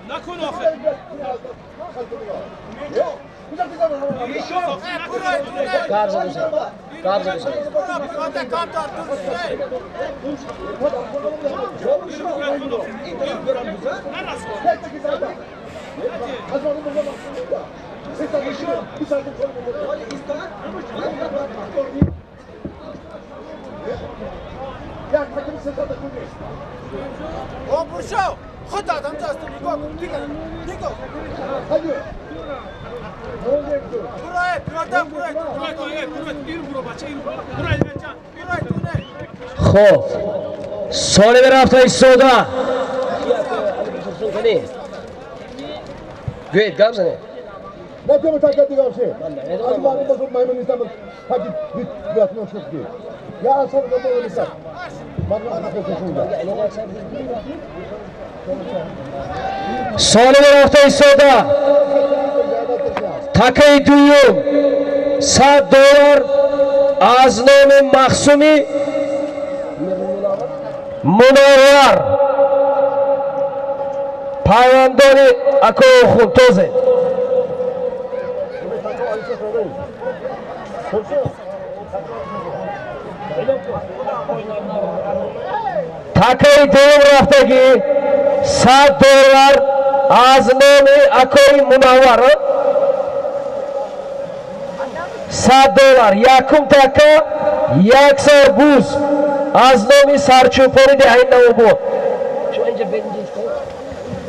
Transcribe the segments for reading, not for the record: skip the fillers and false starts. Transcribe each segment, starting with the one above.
نکن آخه خود دادم دست نگاه کن دیگه نگاه خب سالی برفت ایستاده گوید گم زنه نتیمه تاکت دیگه باشه از باری بزرگ مایمون نیستم تاکت بیاتون شد گیر یا اصلا بزرگ نیستم من سالی برفت ایستاده تکه دویم $100 از نام مخصومی منور پایواندان اکو خونتوزه تکه دویم رفتگی $100 از نام اکوی منور $100 یکم تکه 100 بوز از نام سرچوپانی دهین نو بود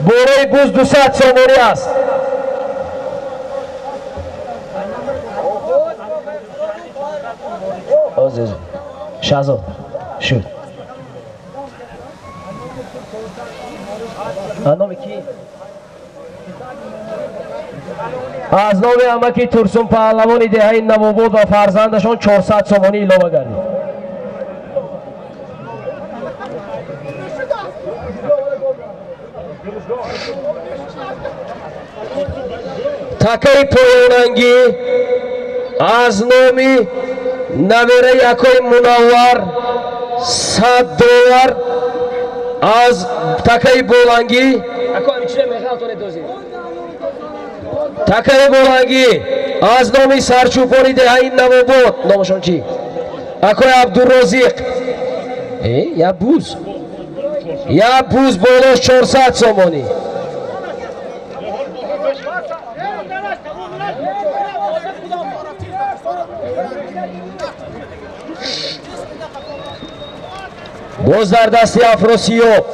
بوره بوز 200 سومانی است شازو شد نام کی؟ از نام امکی ترسون پهلوانی دهین نو بود و فرزندشان 400 سومانی ایلامه گردید تکه پایانگی از نامی نبره یکوی منور $100 از تکه بولنگی تکه بولنگی از نامی سرچوپانی دهین نمو بود نامشان چی؟ اکوی عبدالرزیق یا بوز بولش 400 سومانی باز در دستی افروسیاب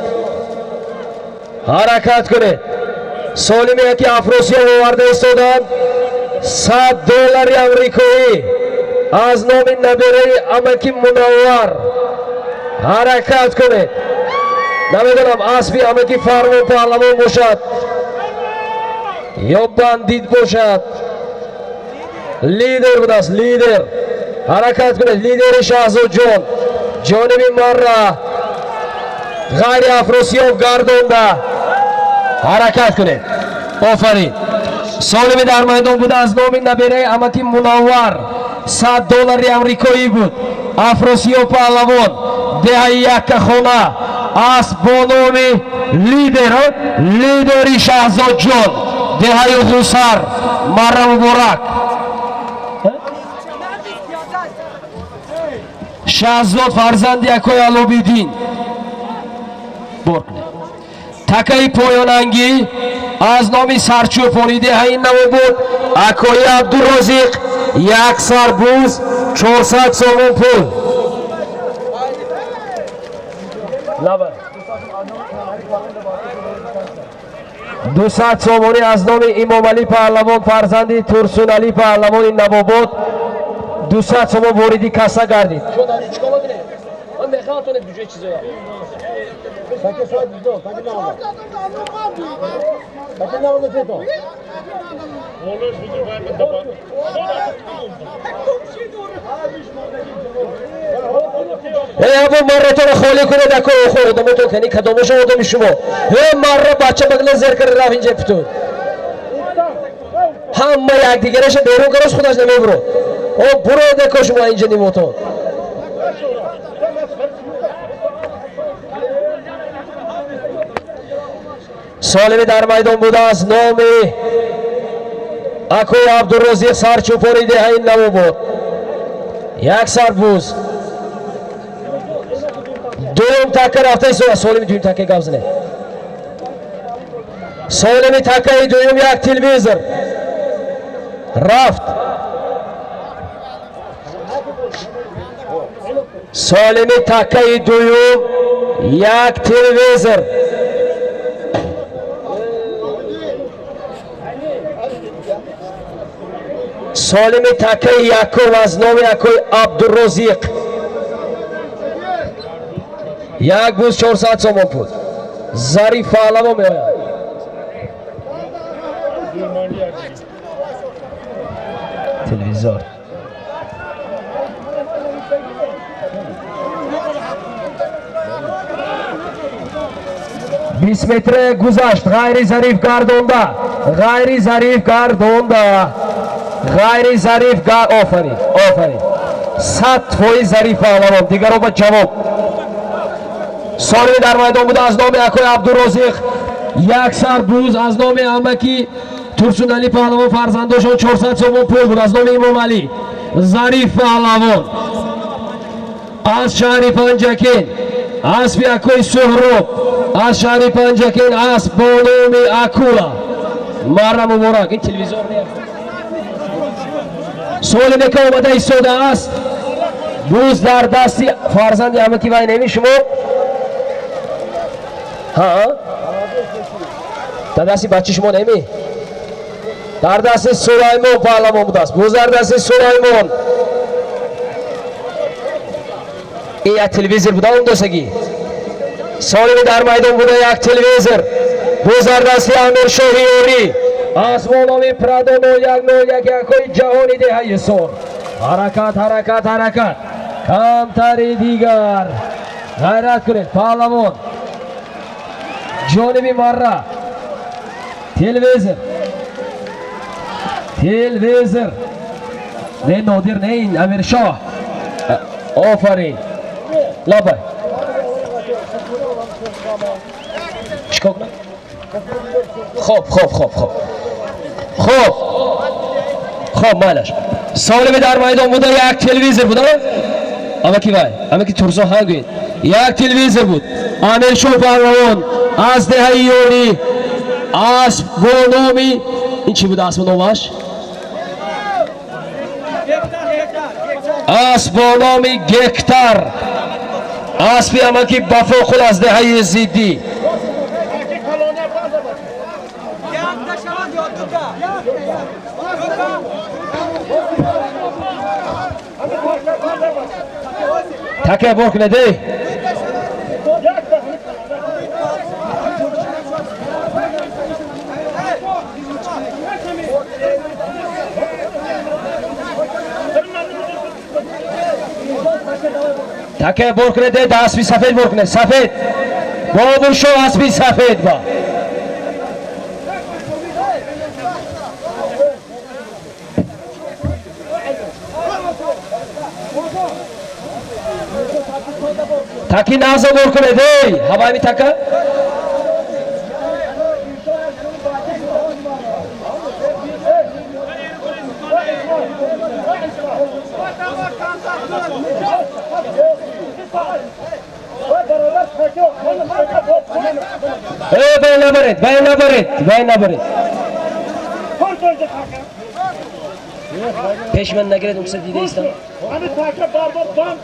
حرکت کنه سالی میگه که افروسیاب آورده ایستادن $100 امریکایی از نام نبره امکی منور حرکت کنه نمیدونم اسبی امکی فرمان پارلمان باشد یا بندید باشد لیدر بود است لیدر حرکت کنه لیدر شهزاد جان جانبی مره غیر افروسیاب گردونده حرکت کنه آفرین سالمی در میدان بود از نام نبره امکی منور $100 امریکایی بود افروسیاب پهلوان دهه یک خونه از بانومی لیدری شهزاد جان دهه غوسر مره مبارک شهزاد فرزند یکوی علوبیدین برکنه تکه پایاننگی از نام سرچوپانی دهه نو بود اکوی عبدالرزیق 100 بوز 400 سومون پول 200 سومانی از نام امام علی پهلوان فرزند ترسون علی پهلوان نواباد 200 سومون بوریدی کسا گردید میخواد دیگه چیزا تاکه شاید دیدو تاکه نماز تاکه نماز چه تو Olur budur var mı taban? ای ابو مره تو رو خالی کنه دکو خورد تو کنی کدومش آدم شما ای مره بچه بغل زر کرده رفت اینجا پتون همه یک دیگرش بیرون کرد خودش نمیبرو او برو دکو شما اینجا نیموتون سالمی در میدان بوده از نامی اکوی عبدالرزیق سرچوپوریده این نمو بود یک سربوز دوم تکه رفته ایسو سالمی دوم تکه گوزنه سالمی تکه دوم یک تلویزر رفت سالمی تکه دوم یک تلویزر سالمی تکه یکم از نام یکوی عبدالرزیق یک بوز 400 سومون بود ظریف علما می آید تلویزور 20 متر گذشت غیر ظریف گردونده غیر ظریف گردونده غیر ظریف آفرین آفرین 100% ظریف علما دیگر رو با جواب سالمی در میدان بوده از نام اکوی عبدالرزیق یک سربوز از نام امکی ترسون علی پهلوان فرزندشان 400 سومون پول بود از نام امام علی ظریف پهلوان از شهری پنجکین اسب اکوی سهراب از شهری پنجکین اسب بانومی اکولا مره مبارک این تلویزیون سالمی که اومده ایستاده است بوز در دستی فرزند امکی وای نمی شما ها در دستی بچه شما نمی در دست سلیمان پهلوان بوده است بوز در دست سلیمان این یک تلویزیون بوده اون دوستگی سالمی در میدان بوده یک تلویزیون بوز در دست امیر شاهیاری آسمانوی پرادو 0101 یکوی جهانی دهی سور حرکت حرکت حرکت کمتری دیگر غیرت کنید پهلوان جانبی مره تلویزر تلویزر نه نادر نه این امیر شاه آفرین لابای چکا کنم خوب مالش سالمی در میدان بوده یک تلویزر بوده اما کی وای اما کی ترسو هنگوید یک تلویزر بود امیر شاه پهلوان از دهه یوری اسب بانومی این چی بوده اسب نوماش اسب بانومی گکتر اسبی اما کی بفوخل از دهه زیدی تکه برک نده تکه برک نده ده اسبی سفید برک نده سفید بابو شو اسبی سفید با تاکی نازو برک نده هوایی می تکه باید نبرید پیش من نگرد اکسا دیده ایستم همه تاکه باربار بان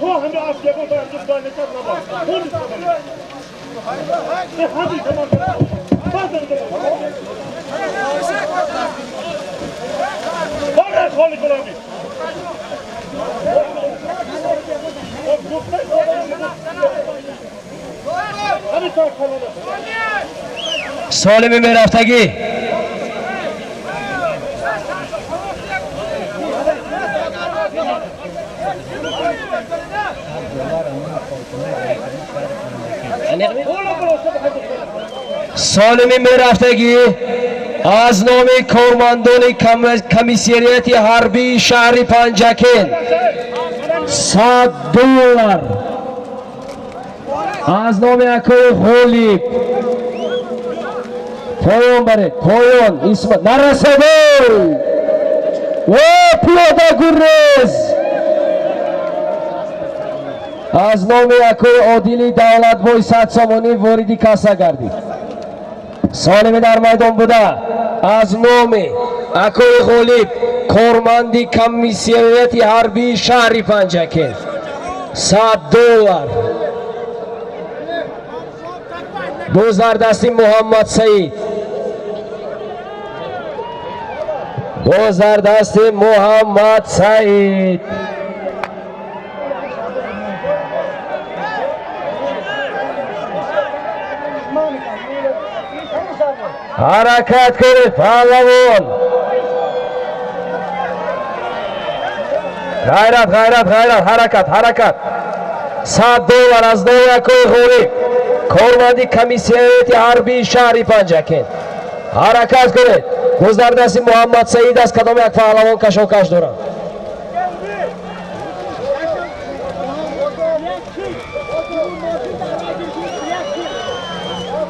تو همه افگه بود برگید باید نکرد همه تمام خالی کنم سالم میرفتگی سالمی میرفتگی از نام کارمندان کمیسریت حربی شهر پنجکین $100 از نام اکوی غالیب پایان بره پایان اسم نرسده و پیاده گریز از نام اکوی عادلی دولت بای 100 سامانی واردی کاسه گردید سالم در میدان بوده از نام اکوی غالیب کارمندی کمیسریت حربی شهر پنجکین $100 بازدستی محمد سعید بازدستی محمد سعید حرکت کنید پهلوان غیرت غیرت غیرت حرکت حرکت $100 از نام اکوی غالیب کارمندی کمیسریت حربی شهر پنجکین حرکت کنید گذردستی محمد سعید از کدام یک پهلوان کشاکش دارند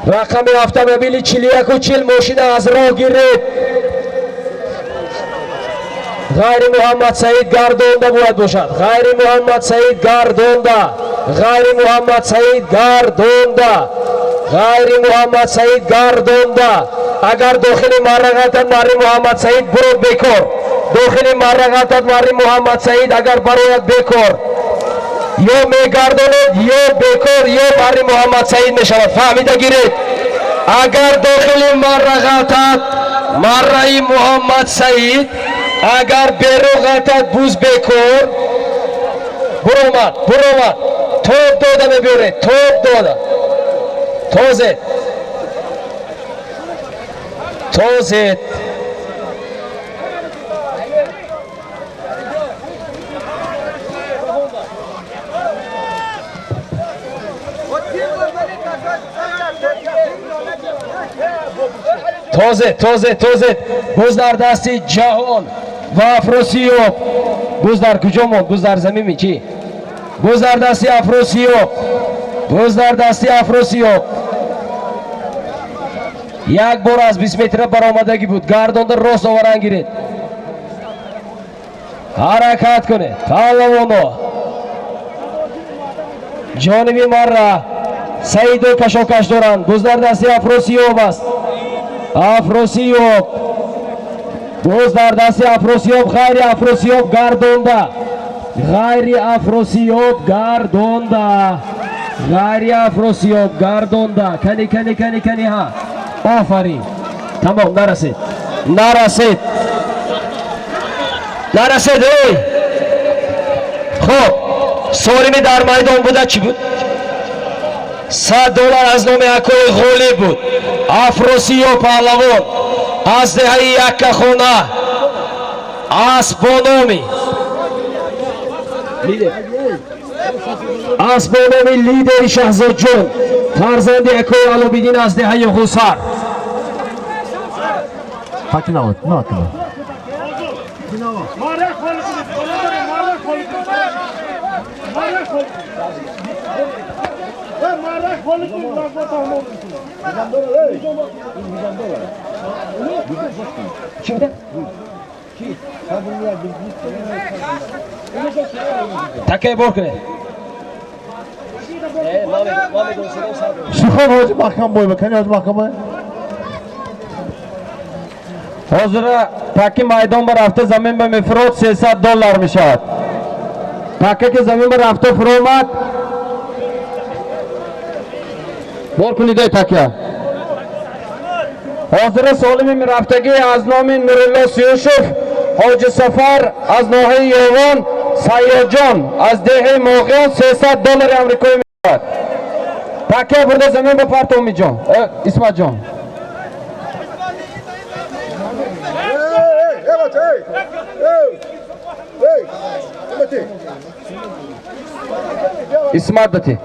رقم اتومبیل 4140 ماشین از راه گیرید غیر محمد سعید گردونده باید باشد غیر محمد سعید گردونده غیر محمد سعید گردونده غیر محمد سعید گردونده اگر داخل مرغتت ماری محمد سعید برو بکار داخل مرغتت ماری محمد سعید اگر برایت بکار یا میگرداند یا بکار یا ماری محمد سعید میشود فهمیده گیرید اگر داخل مرغتت ماری محمد سعید اگر بیروغتت بوز بکار برو اومد توب داده میبیره توب داده توزید توزید بوز در دستی جهان و افروسیوب بوز در کجا مون بوز در زمین می چی بوز در دستی افروسیوب یک بار از 20 متر برآمدگی بود گردونده راست آوران گیرید حرکت کنه پهلوانو جانبی مره سعید و کشاکش دارند بوز در دستی افروسیوب است افروسیوب بوز در دستی افروسیوب غیر افروسیوب گردونده غیر افروسیوب گردونده کنی ها آفرین تمام نرسید ای خب سالمی در میدان بوده چی بود $100 از نام اکوی غالیب بود افروسیوب پهلوان از دهه یک خونه اسبانامی لیدر شهزاد جون فرزند اکوی علوبیدین از دهه حسار تکه برکنه شخص حاجی محکم بای بکنی حاجی محکم بای حاضر تاکه میدان بر رفته زمین به مفراد $300 میشد تاکه که زمین بر رفته فرومد بار کنید تاکه حاضر سالمی میرفتگی از نام نورالله سیوشف حاج سفر از ناحیه یوان Sayyodjon از دهه موقعان $300 آمریکایی می‌دهد. تکه برده زمین به پرت امید جان. اسمت جان. اسمت دتی.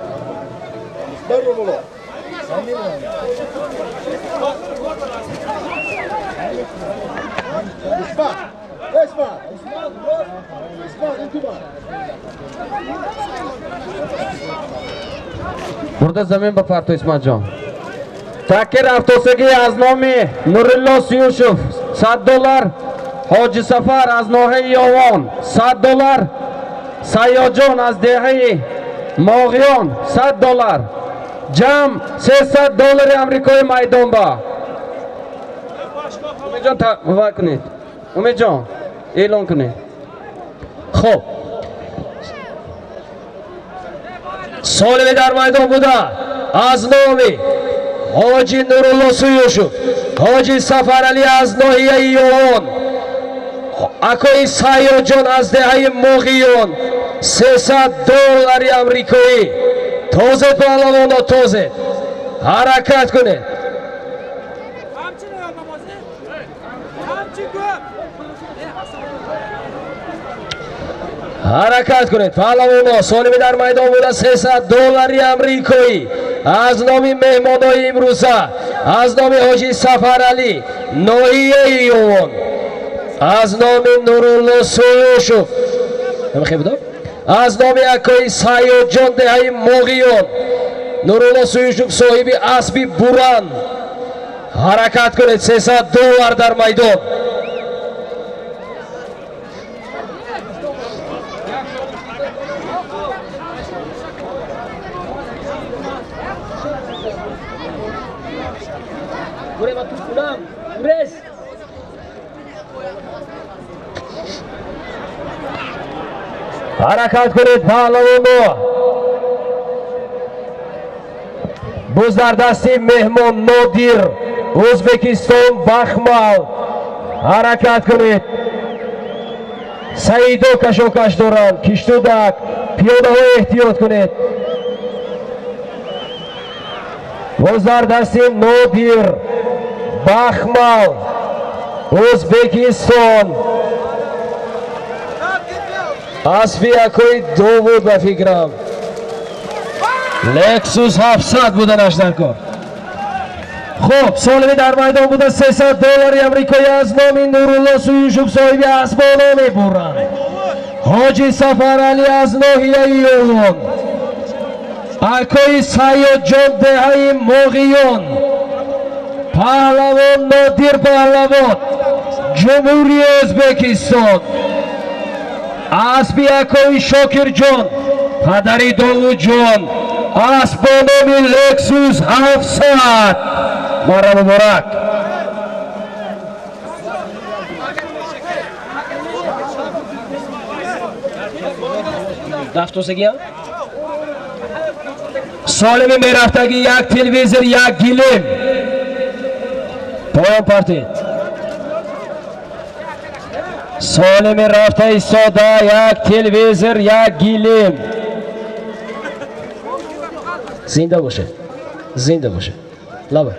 برده زمین به پرت اسمت جان. تکه رفتوسگی از نام نورالله سیوشوف $100. حاجی سفر از ناحیه یاوان $100. سیاد جان از دهه ماغیان $100. جمع $300 آمریکایی میدان با. امید جان تقویت کنید. امید جان اعلان کنید. خب سالمی در میدان بوده از نامی حاجی نورالله سیوشوف، حاجی سفر علی از ناحیه یاوان، اکوی سیاد جان از دهه ماغیان $300 آمریکایی. توزید پهلوانا توزید حرکت کنید. حرکت کنید پهلوانا. سالمی در میدان بوده $300 آمریکایی. از نام مهمانای امروزه از نام حاجی سفر علی ناحیه یاوان، از نام نورالله سیوشوف، از نام اکای سیاد جان دهه ماغیان، نورالله سیوشوف صاحب اسبی بوران. حرکت کنید. $300 در میدان. حرکت کنید پهلوانا. بوز در دستی مهمان نادیر ازبکستان بخمال. حرکت کنید. سعیدو کشوکش دارند. کشتودک پیاده های احتیاط کنید. بوز در دستی نادیر بخمال ازبکستان. اسبی اکوی دو بود به فکرم. لکسوس 700 بوده نشتر کن. خب سالمی در میدان بوده $300 آمریکایی. از نام نورالله سیوشوف صاحب اسبانان بوران، حاجی سفر علی از ناحیه یاوان، اکوی سیاد جان دهه ماغیان، پهلوان نادیر پهلوان جمهوری ازبکستان. اسبی اکوی شاکر جان پدری داوود جان اسبانان لکسوس 700. مرحبا مبارک. دفتوسگی ها سالمی میرفتگی یک تلویزر یک گیلیم پایان پرتید. سالمی رفته ایستاده یک تلویزر یک گیلیم. زنده باشه زنده باشه لبه.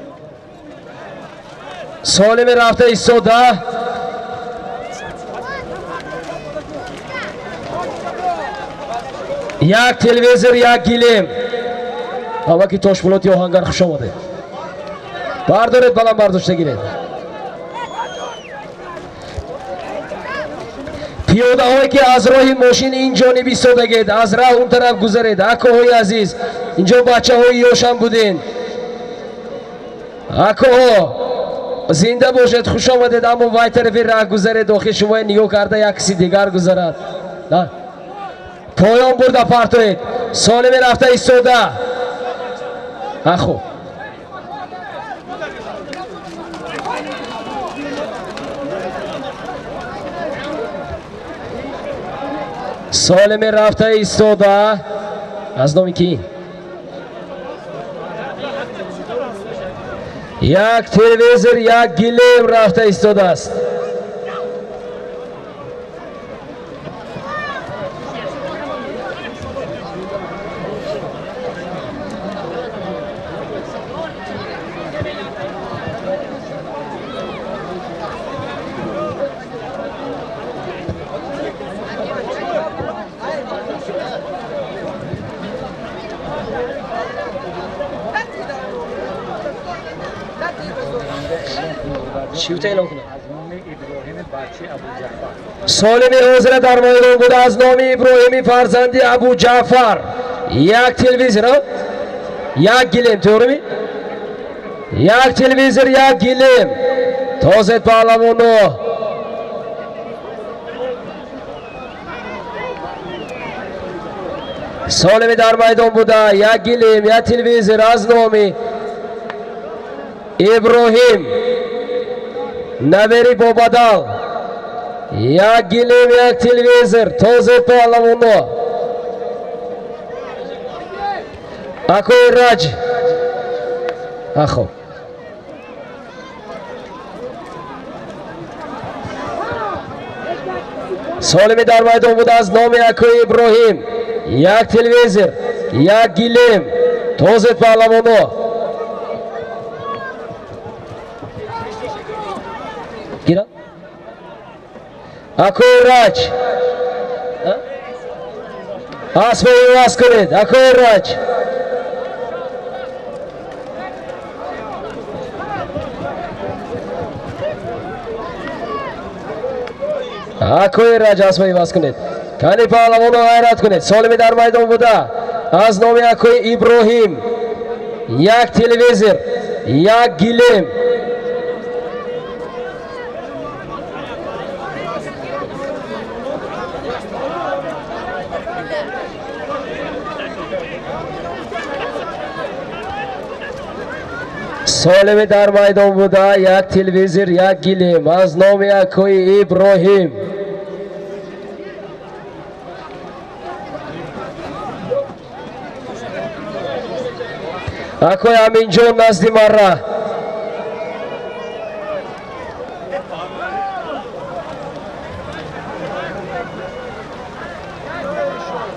سالمی رفته ایستاده یک تلویزر یک گیلیم. اما که تاشپولات یا هنگر خوش آمده. بردارید بلند برداشته گیرید. پیاده هایی که از راه ماشین این جانب ایستادگید، از راه اون طرف گذرید. اکوهای عزیز اینجا بچه های یوشن بودین. اکوها زنده باشید خوش آمدید. اما وای طرفی راه گذرید داخل شما نگاه کرده یک کسی دیگر گذرد. نه پایان برده پرتوید. سالمی رفته ایستاده. اخو سالمی رفته ایستاده. از نامی کی؟ یک تلویزر یک گیلیم رفته ایستاده است. چی اعلام کنه؟ سالمی حاضر در میدان بود از نام ابراهیمی فرزند ابو جعفر. یک تلویزیون یک گلیم توری یک تلویزیون یک گلیم تازه پهلوانو سالمی در میدان بوده یک گلیم یک تلویزیون از نام ابراهیم نبری با بدل یک گلیم یک تلویزیون تازه پهلوانو اکوی راج اخو سالمی در میدان بود از نام اکوی ابراهیم یک تلویزیون یک گلیم تازه پهلوانو گیرا اکوی راج اسبای واس کنید اکوی راج اکوی راج اسبای واس کنید کانی پهلوانو غیرت کنید سالمی در میدان بوده از نام اکوی ابراهیم یک تلویزیون یک گلیم سالمی در میدان بوده یک تلویزیون یک گلیم از نام اکوی ابراهیم اکوی امین جون نزدی مره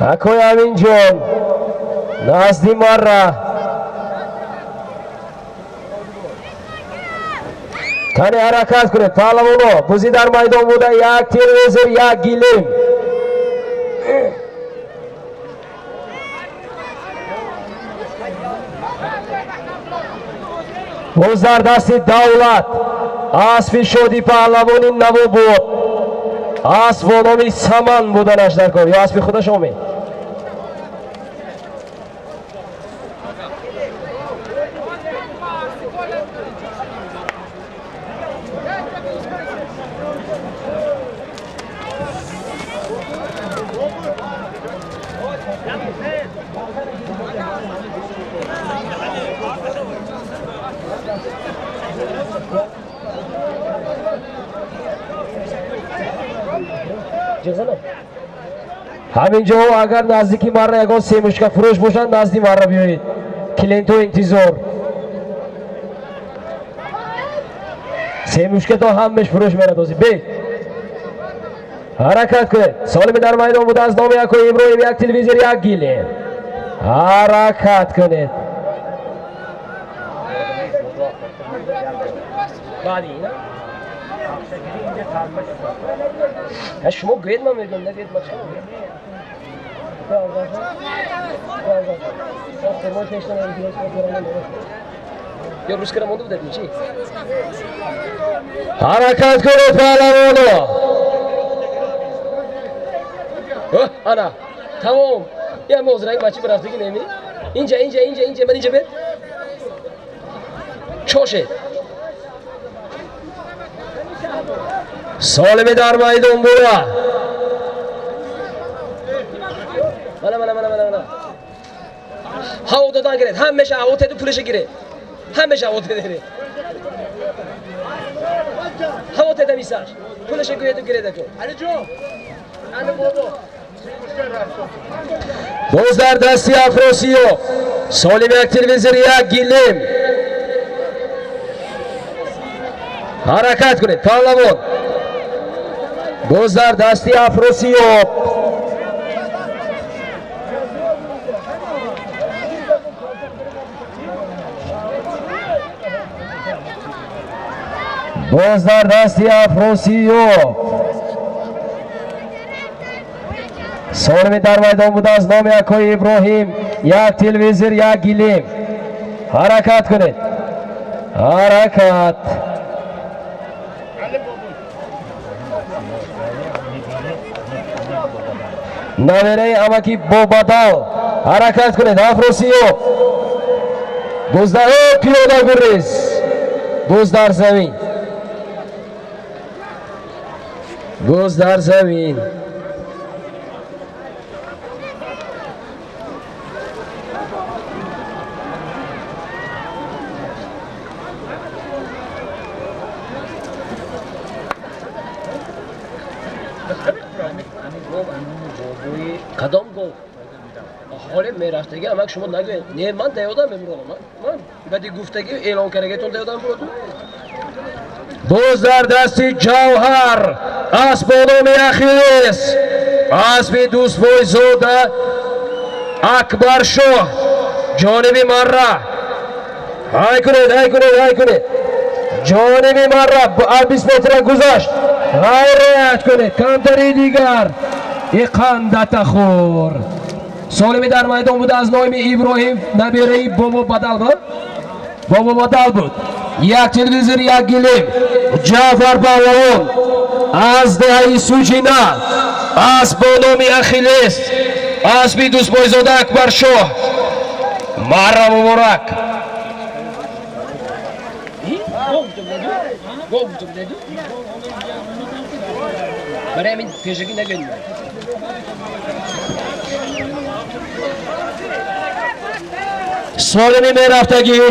اکوی امین جون نزدی مره کانی حرکت کنید پهلوانو بازی در میدان بوده یک تلویزیون یک گلیم باز در دست دولت اسب شدی پهلوانی نبو بود اسب و نامی سمن بودنش در کار یا اسب خودش آمید همینجا اگر نزدیکی مره یکان سه مشکل فروش باشند نزدی مره بیایید کلینتو انتظار سه مشکل تا هم بهش فروش میره دوزی بی حرکت کنید سالمی در میدان بوده از نام اکوی ابراهیم یک تلویزیون یک گلیم حرکت کنید بعدی نه شما گوید من میگم نگید ما چه یا روز کرده مونده بودید چی؟ حرکت کنید پهلوانو انا تمام یه موزرنگ بچی برفتگی نمی اینجا من اینجا بید چوشه سالمی در میدان بوده من هوا دادن گرید همیشه هوا تیدو پولش گیره همیشه هوا تیده هوا تیده میساش پولش گیره کن علی جو علی بابا باز در دستی افراسیو سالمی یک تلویزیون یک گلیم حرکت کنید پهلوان باز در دستی افراسیو باز در دستی افراسیو سالمی در میدان بود از نام اکوی ابراهیم یک تلویزیون یک گلیم حرکت کنید حرکت نبره امکی با بدل حرکت کنید. افروسیوف گذر پیاده گریز گوز در زمین گوز در زمین کدام گل حالی میرفتگی همک شما نگوید نه من دیادم میمونم من بدی گفتگی اعلان کردگیتون دیادم بودم. باز در دستی جوهر اسب بانام اخیلیس اسب دوست بویزاده اکبر شاه جانبی مره های کنید جانبی مره 20 متر گذشت رعایت کنید. کمتری دیگر اقندت خور سالمی در میدان بود از نام ابراهیم نبیره بابا بدل بود. یک تلویزیون یک گلیم جعفر پهلوان از دهه سوجینه اسب با نام اخیلیس اسب دوست بایزاده اکبر شاه مره مبارک. برای همین پیشگی نگوید سالمی میرفتگی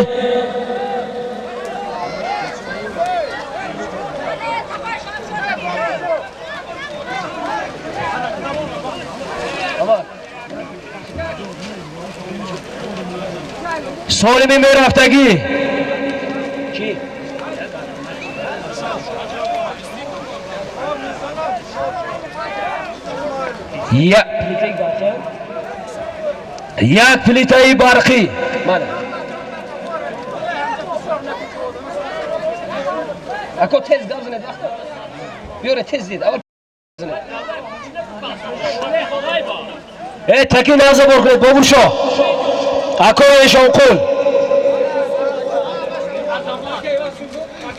سالمی میرفتگی کی؟ یک پلیتای برقی اکو تیز گاز نده بیاره تیز دید اول تکی نازه برکنید بابور شا اکو ایشان قول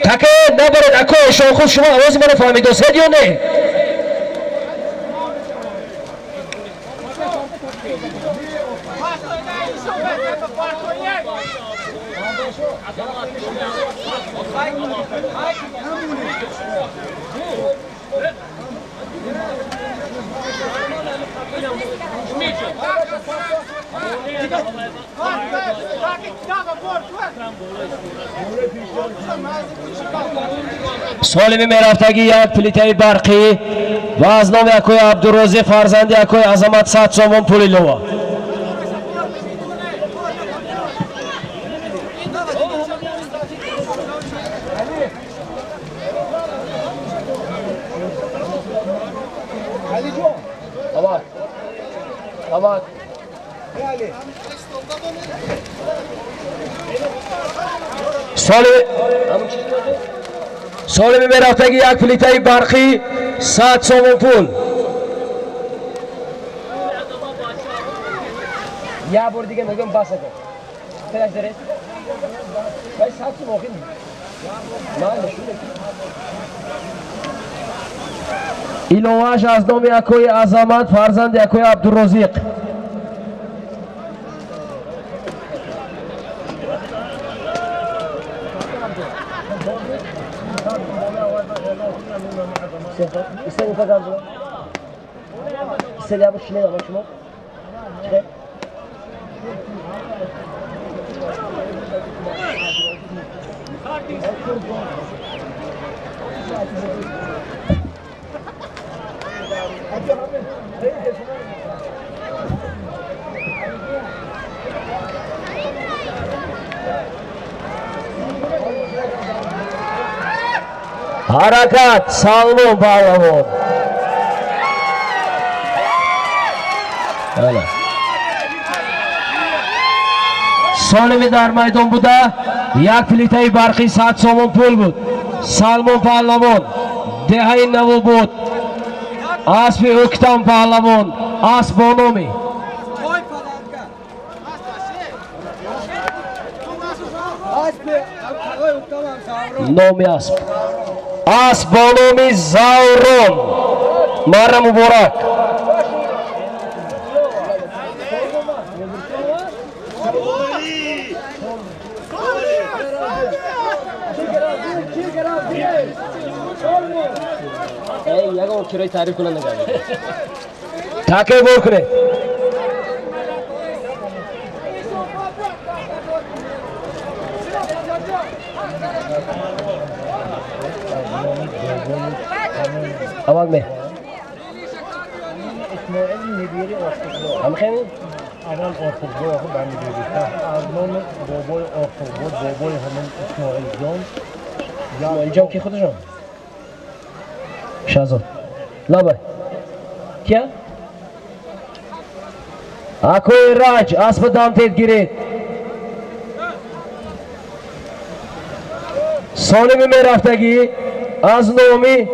تکی نبرد اکو ایشان قول شما آواز منو فهمید سید یا نه سالمی میرفتگی یک پلیتای برقی و از نام اکوی عبدالرازی فرزندی اکوی عظمت 100 سوم پولی لوا سالمی میرفتگی یک پلیتای برقی 100 سوم پول یه بار دیگه میگم بس کن فلاش داره باید 100 سوم آخی من نشونه ایلوهاش از نام اکوی عظمت فرزند اکوی عبدالرزیق استنى فقط استنى ابو شنو ما شنو حرکت سالمون پهلوان سالمی در میدان بوده یک پلیتای برقی 100 سوم پول بود. سالمون پهلوان دهه 90 بود. اسب اکتام پهلوان اسب بانومی نامی اسب اسب بانومی زورون مره مبارک نگاه اون کرای تعریف کنن نگاه تاکه بور کنه آواز می هم خیلی اول آفوقبای آخو بندی بیدید از نام بابای آفوقبای بابای همون اسماعیل جان اسماعیل جان کی خودشون؟ شازاد لابای کیا؟ اکوی راج اسب دام تید گیرید سالمی می رفتگی از نومی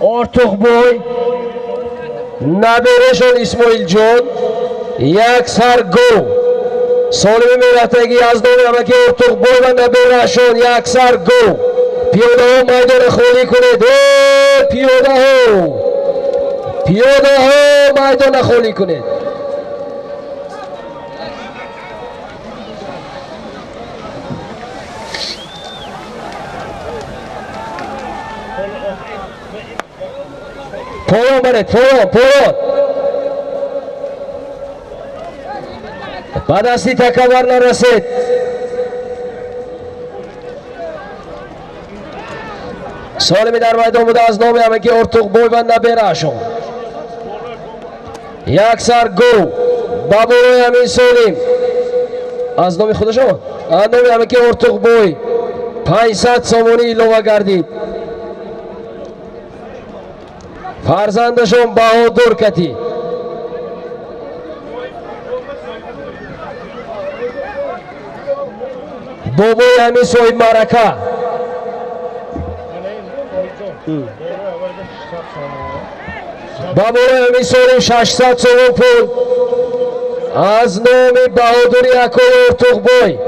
ارتوق بوی نبیرشون اسماعیل جان یک سر گو سالمی می رفتگی از نومی همه که ارتوق بوی و نبیرشون یک سر گو پیاده ها میدان خالی کنید پیاده ها میدان خالی کنید پایان برید پایان بعد استی تکبر نرسید سالمی در میدان بوده از نام همه که ارتوق بوی و نبیرشون یک سر گو بابوی همین سالم از نام خودشون از نام همه که ارتوق بوی 500 سامونی ایلوه گردید فرزندشون بهادر کتی بابوی همین سوی مرکه بابوی همین سوی 600 سوم پول از نام بهادری اکوی ارتوق بوی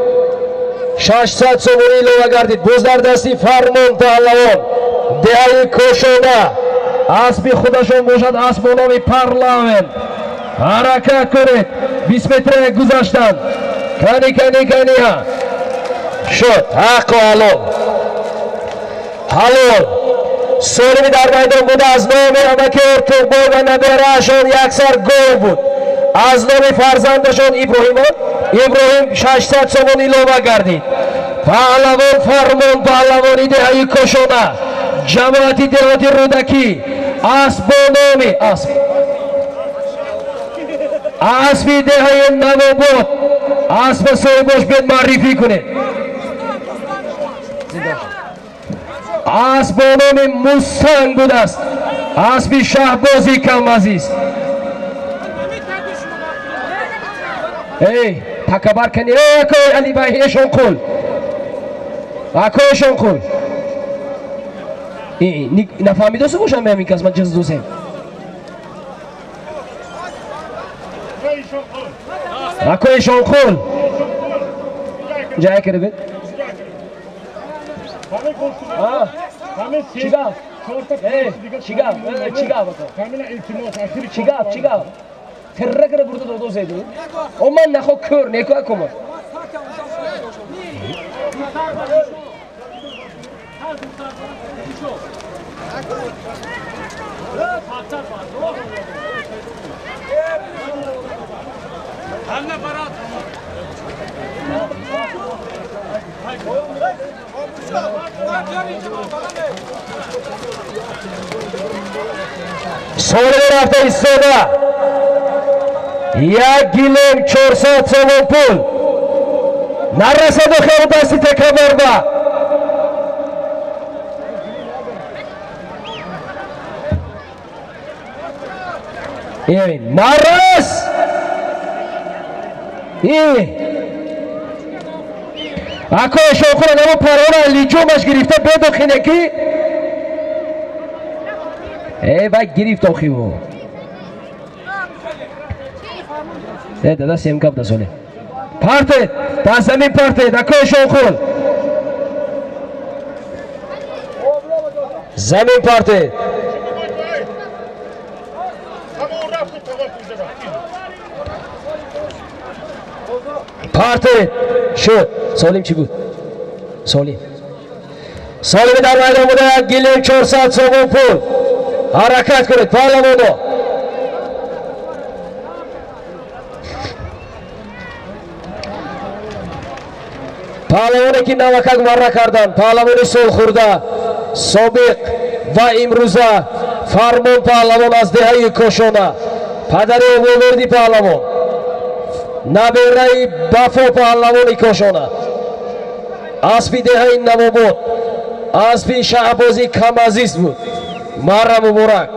600 سومونی ایلوه گردید بوز در دستی فرمان پهلوان دهی کوشونه اسبی خودشون باشد اسب و نام پارلمنت حرکت کنید 20 متر گذاشتن کنی ها شد حق و حلال سالمی در میدان بود از نام همه که ارتوق بوی و نبیرشون یک سر گل بود از نام فرزندشون ابراهیم 600 سومون ایلوه گردید پهلوان فرمان پهلوانی دهی کشونه جماعتی دهاتی رودکی اسب و نامی اسبی دهی نو بود اسب سوی باش بید معرفی کنه اسب و نامی موسنگ بود است اسبی شهبازی کم عزیز ای تکبر کنی ای اکوی علی بایی شنقل اکوی شنقل نفهمیده سو باشم به همین کس من جز دوستیم اکوی شنقل جای کرده بید چیگاه تره کرده برده دو زیدو او من نخو کر نیکو اکومه سوال رفته ایستاده یک گیلم 400 سوم پول نرسد و خیلی دستی تکه برده این نرس این اکوی شوخونه نمو پرونه لیجومش گرفته بدو خینکی ای بای گرفت آخی و ای دادا سیم کب دسوله پارتید تا زمین پارتید اکوی شوخون زمین پارتید پارتید شد سالیم چی بود؟ سالیم Solimi در maydon بوده گیلیم 400 so'm pul harakat کنید پهلوانو پهلوانی که نوکک مرا کردن پهلوانی سولخورده سابق و امروزه فرمان پهلوان از دهه کوشانه پدر اووردی پهلوان نبیره بفا پهلوانی کوشانه اسبی دهه نواباد اسبی شهبازی کم عزیز بود مرا مبارک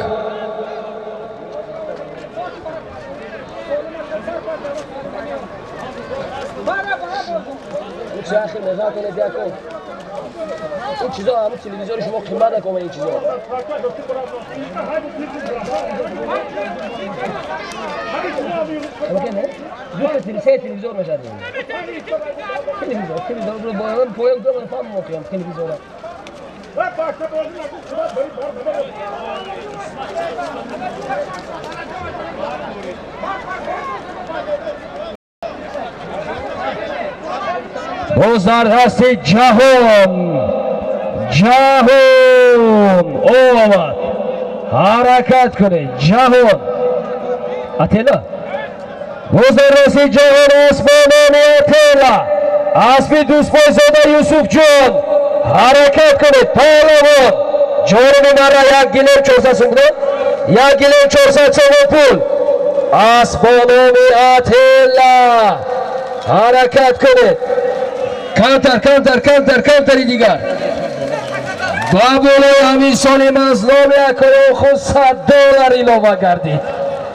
آخر نگاه کنه بیا کن این چیزا همه تلویزیون شما قیمت نکنه این چیزا تلویزیون میشه تلویزیون رو باید پویل دو من فهم موقعیم تلویزیون باز در دست جهان آمد حرکت کنه جهان اتلا باز در دست جهان اسمانانی اتلا اسبی دوست بایزاده یوسف جان حرکت کنه پهلوان جانب مرا یک گیلیم 400 so'm بوده یک گیلیم 400 so'm پول اسمانانی اتلا حرکت کنه کمتری دیگر بابولای همین سالم از نام اکرام خود $100 ایلامه گردید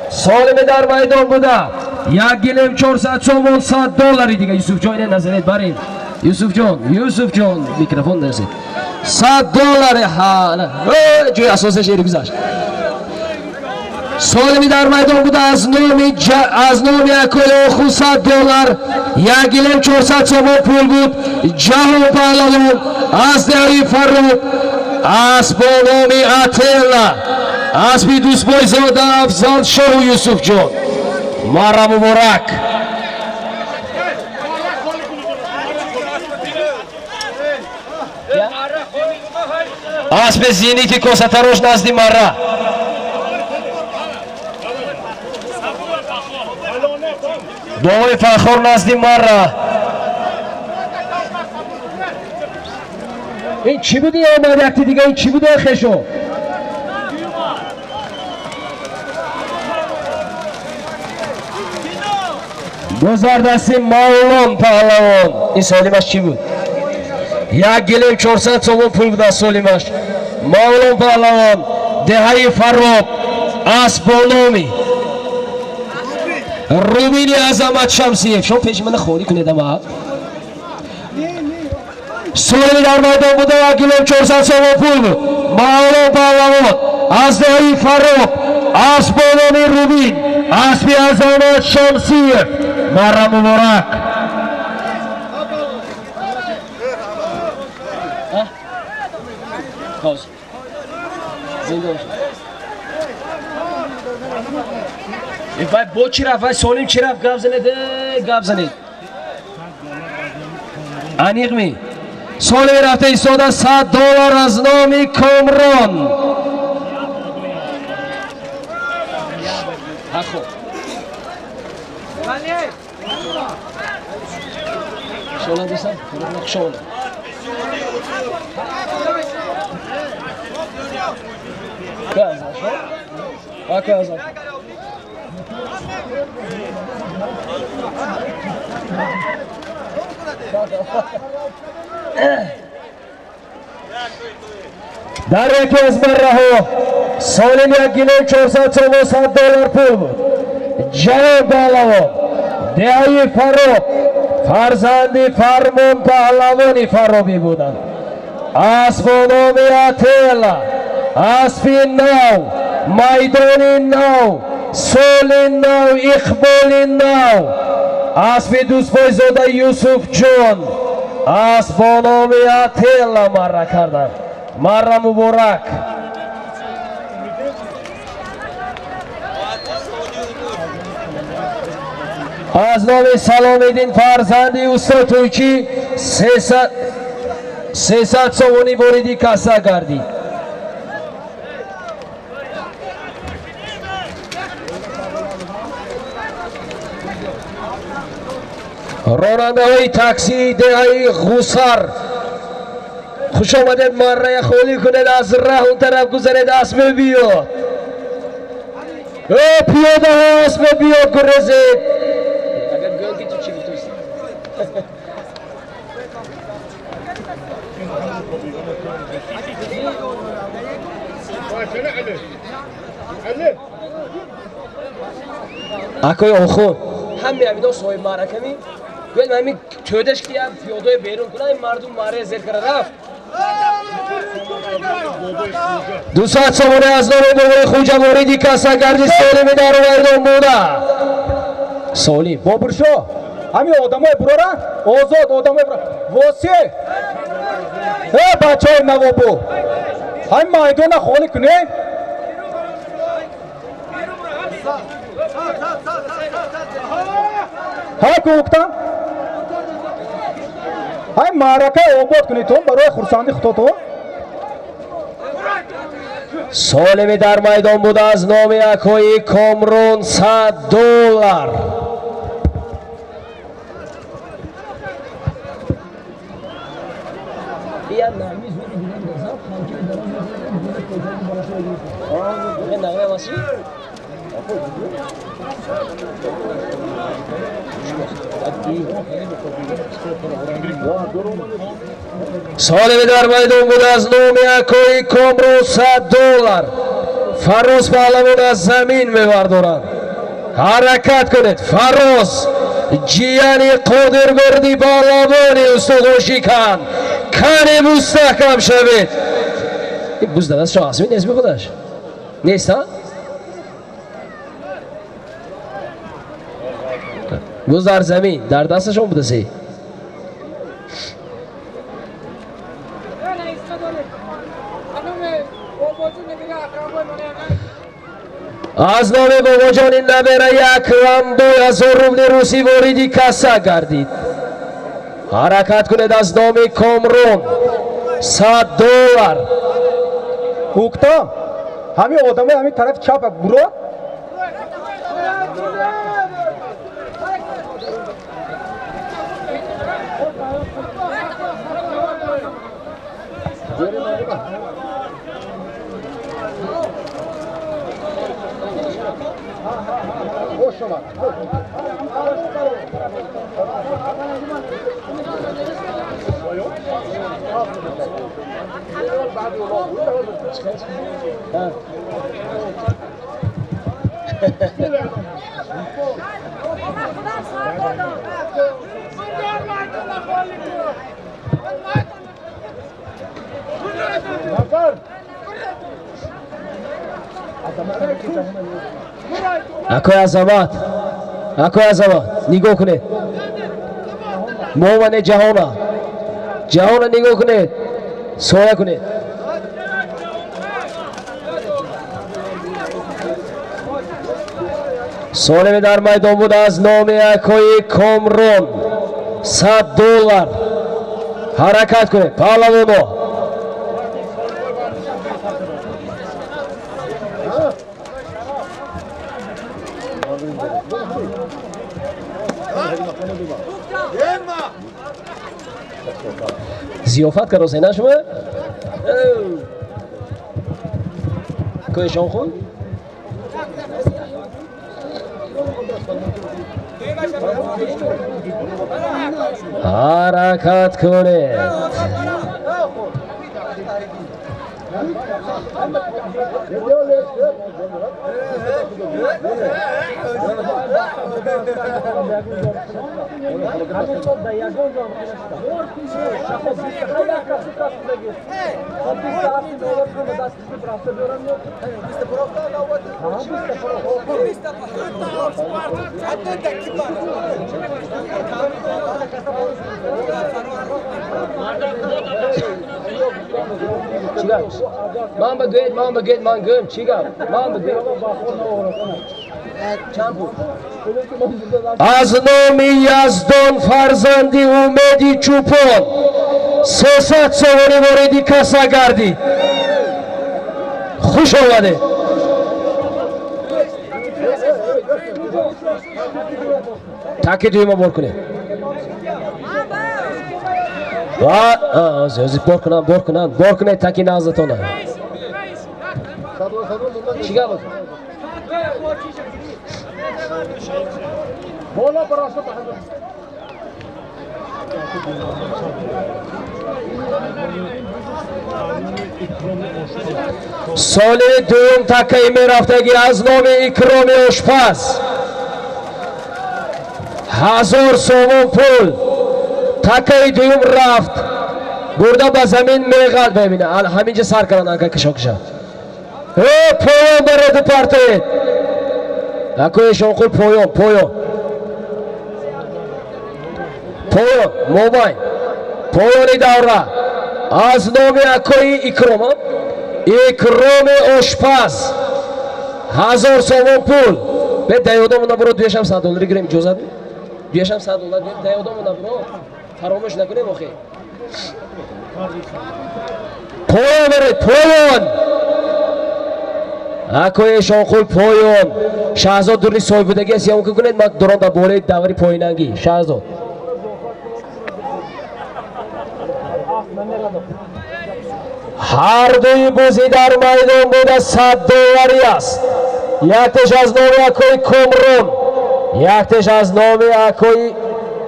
سالم در میدان بوده یک گیلیم 400 so'm $100 دیگه یوسف جان نظرت برین یوسف جان میکروفون درسید $100 ها جوی اساسش ایری گذاشت سالمی در میدان بوده از نام اکل خود $100 یک گیلیم 400 so'm پول بود جهان پهلوان از دهی فرود اسب با نام اتلا اسبی دوست بایزاده افضل شاه یوسف جان مرا مبارک اسب زینیتی کوستروش نزدی مرا دوی فخر نزدی مرا این چی بودی آمد یکتی دیگه این چی بوده خشو گذار دستی مولان پهلوان این سالیمش چی بود یک گیلیم 400 so'm پول بوده سالیمش مولان پهلوان دهه فراب اسب با نامی روبینی عظمت شمسیه شما پیش من خونی کنید اما سولی در میدان بوده یک گیلیم 400 so'm پول بود مولان پهلوان از دهی فراب اسب با نامی روبین اسبی عظمت شمسیه مرا مبارک زنده باشه وای با چی رفت وای سالم چی رفت گاب زنید انیق می سالمی رفته ایستاده $100 از نام کامران حقو شولا دیسم شولا Показывай. در یکی از مره‌ها سالم یک گیلیم 400 so'm $100 پول بود جواب پهلوان دهه فراب فرزندی فرمان پهلوانی فرابی بودند اسب با نام اتلا اسبی نو میدان نو سول نو اقبال نو اسبی دوست بایزاده یوسف جان اسب با نام اتلا مرا کردن مرا مبارک از نام سلامیدین فرزندی استاد تویچی 300 сомонӣ вориди касса гардид. ронандаҳои такси деҳаи ғусар хуш омадед. маррая холӣ кунед, аз раҳ он тараф гузаред. асме биёд, пиёдаҳо асме биёд, гурезед. акои охун ҳаме амино соҳиб маъраками гӯяд ҳамин тӯдаш ки як пиёдаи берун кунад, ин мардум маррая зер кара рафт. 200 сомоне аз номи бобои хуҷа вориди касса гарди. солими дар майдон буда. солим бобуршо ҳамин одамои бурора озод одамои буро восе бачаҳои навобу ҳамин майдона холӣ кунед. ҳай кӯкта ҳай маъракаи обод кунед то барои хурсандӣ худото. солими дар майдон буда аз номи акои комрон $100. солими дар майдон буда аз номи акои комрон $100. фароз паҳлавон аз замин мебардорад. ҳаракат кунед. фароз ҷияни қодирмерди паҳлавони устухоншикан, кане мустаҳкам шавед. ин буздадаст шоҳасми нест би худаш нест а буз дар замин дар дасташон будасе. аз номи бобоҷони набераи акрамбой 1000 рубли русӣ вориди касса гардид. ҳаракат кунед. аз номи комрон $100. ӯкта ҳамин одамои ҳамин тарафи чапа буро акои азамат, акои азамат нигоҳ кунед. муомане ҷаҳона, ҷаҳона нигоҳ кунед. соя кунед. солими дар майдон буда аз номи акои комрон $100. ҳаракат кунед. паҳлавоно зиёфат каросе на шумо кӯешон хун ҳаракат кунед. Man begit man gum chiga man begit аз номи Яздон фарзанди Умеди Чупон 300 سومونی واردی کسا کردی. خوش آمده. تاکی دویما بار کنه. بار کنه تاکی نازتونه. چیکار بود؟ بالا براشه سال دوم تاکی می رفتگی از نام اکرام آشپز 1000 سوم پول تاکی دوم رفت برده به زمین میغل ببینه همینجا سر کردن آنکه کشا پویان برده پارتوید اکوی شنقل پویان موبایل پویانی دوره از نام اکوی اکرام آشپز 1000 سوم پول به دیادامونه برو $200 گیریم جوزه $200 دیادامونه برو فراموش نکنیم آخه پویان برید پویان اکوی شنقل پویان شهزاد دوری سوی بودگی است یا اون که کنید ما دوران در بوله دوری پویننگی شهزاد هر دوی بوزی در میدان بوده $100 است یکتش از نام اکوی کمرون یکتش از نام اکوی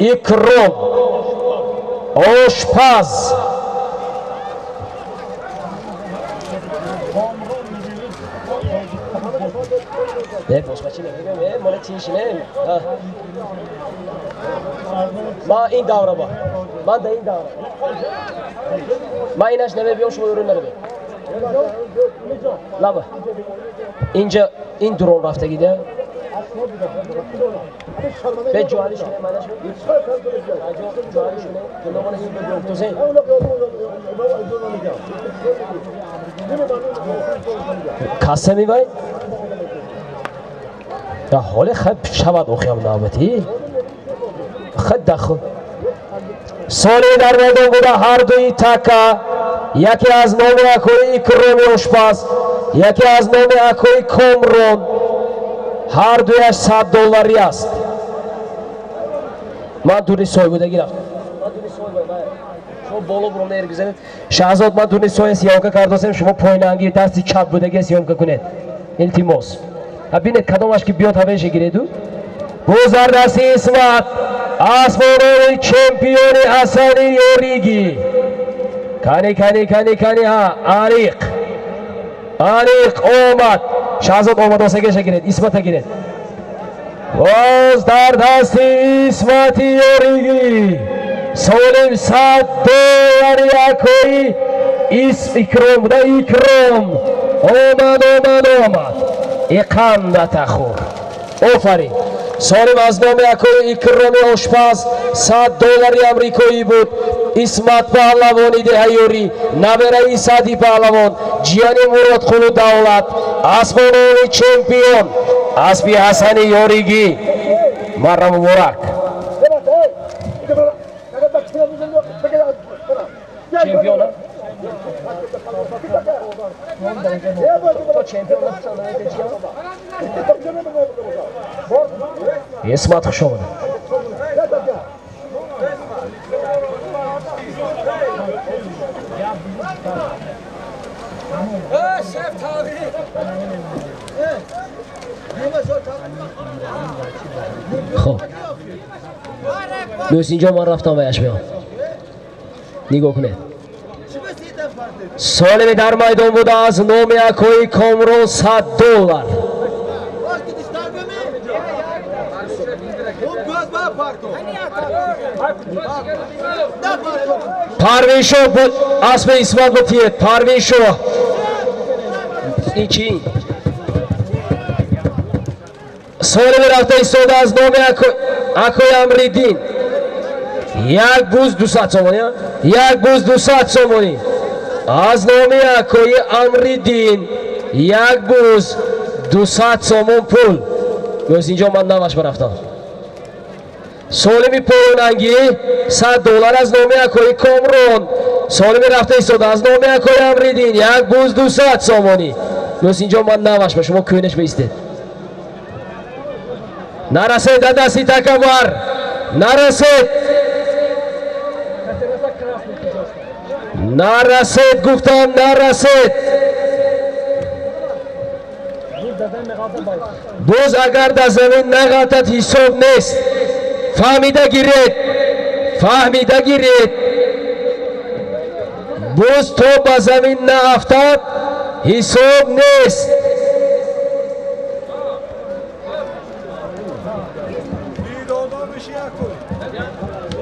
اکرام آشپز نه پاسپچی نمیگم مال تیش نه ما این دوره با من در این دوره ما اینش نمیبیم شما ورون نربیم لابا اینجا این درون رفته گیده به جوانی شونه منش جوانی شونه کنمان این بگم تو زین کاسه میبایی یا حالی خب شود اوخیم نابطی خد دخل سالی در میدان بوده هر دوی تکا یکی از نام اکوی اکرام آشپز یکی از نام اکوی کمرون هر دویش $100 است من دوری سوی بوده گیرم شما بالا برام نرگزنید شهزاد من دوری سوی سیامکه کرداسم شما پاییننگی دستی چپ بوده سیامکه کنید التماس ببینید کدامش که بیاد همیشه گیریدو بوزر دستی اسمت آسمانوی چمپیون حسنی یوریگی کانی ها عریق آمد شهزاد آمد واسه گشه گیرید اسمت گیرید باز در دستی اسمت یوریگی سولیم $100 اکوی اکرام بوده اکرام آمد اقامت خور آفرین سالم از نام اکوی اکرام آشپز $100 امریکایی بود اسمت پهلوانی دهیوری نبره ایسادی پهلوان جیانی مراد خلو دولت اسمانوی چمپیون اسبی حسنی یوریگی مرم مبارک چمپیون اسمت خوش آمده خب دوست اینجا من رفتم بهش بیام نگاه کنید سالمی در میدان بوده از نام اکوی کامرون $100 پروین شو بود اسم اسمت بتید پروین شو این چی؟ سالمی رفته ایستاده از نام اکوی امریدین یک بوز 200 سومانی یک بوز 200 سومانی از نام اکوی امریدین یک بوز 200 سومون پول از اینجا من نمش برفتم سالمی پولنگی $100 از نام اکوی کامرون سالمی رفته ایستاد از نام اکای امریدین یک بوز 200 سامانی لوس اینجا من نوش با شما کوینش بیستید نرسید دستی تکبر نرسید گفتم نرسید بوز اگر در زمین نغلطد حساب نیست فهمیده گیرید بوز تو با زمین نافتد حساب نیست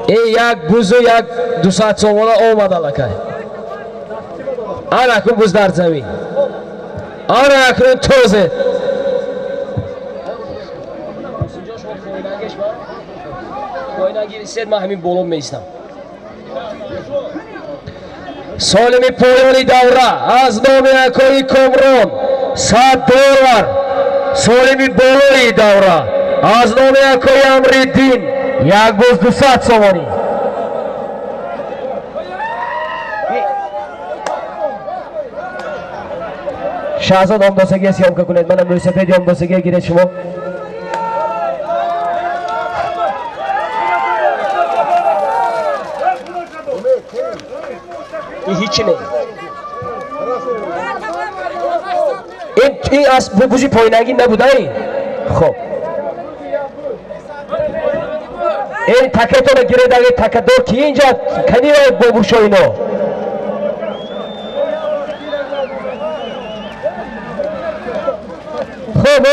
این یک بوز و یک 200 سامانه آمده لکه آن اکنون بوز در زمین آن اکنون توزه من همین بولم میستم سالمی پایانی دوره از نام اکای کامران 100 دلار سالمی بالایی دوره از نام اکای امریدین یک بوز 200 سامانی شهزاد آمداسگی سیام که کنید منم روی سپیدی آمداسگی گیرید شما این هیچی نه این از بوزی پایینگی نبوده این خب این تکه تو رو گیره داگه تکه دو کی اینجا کنی رو ببوشو اینو خب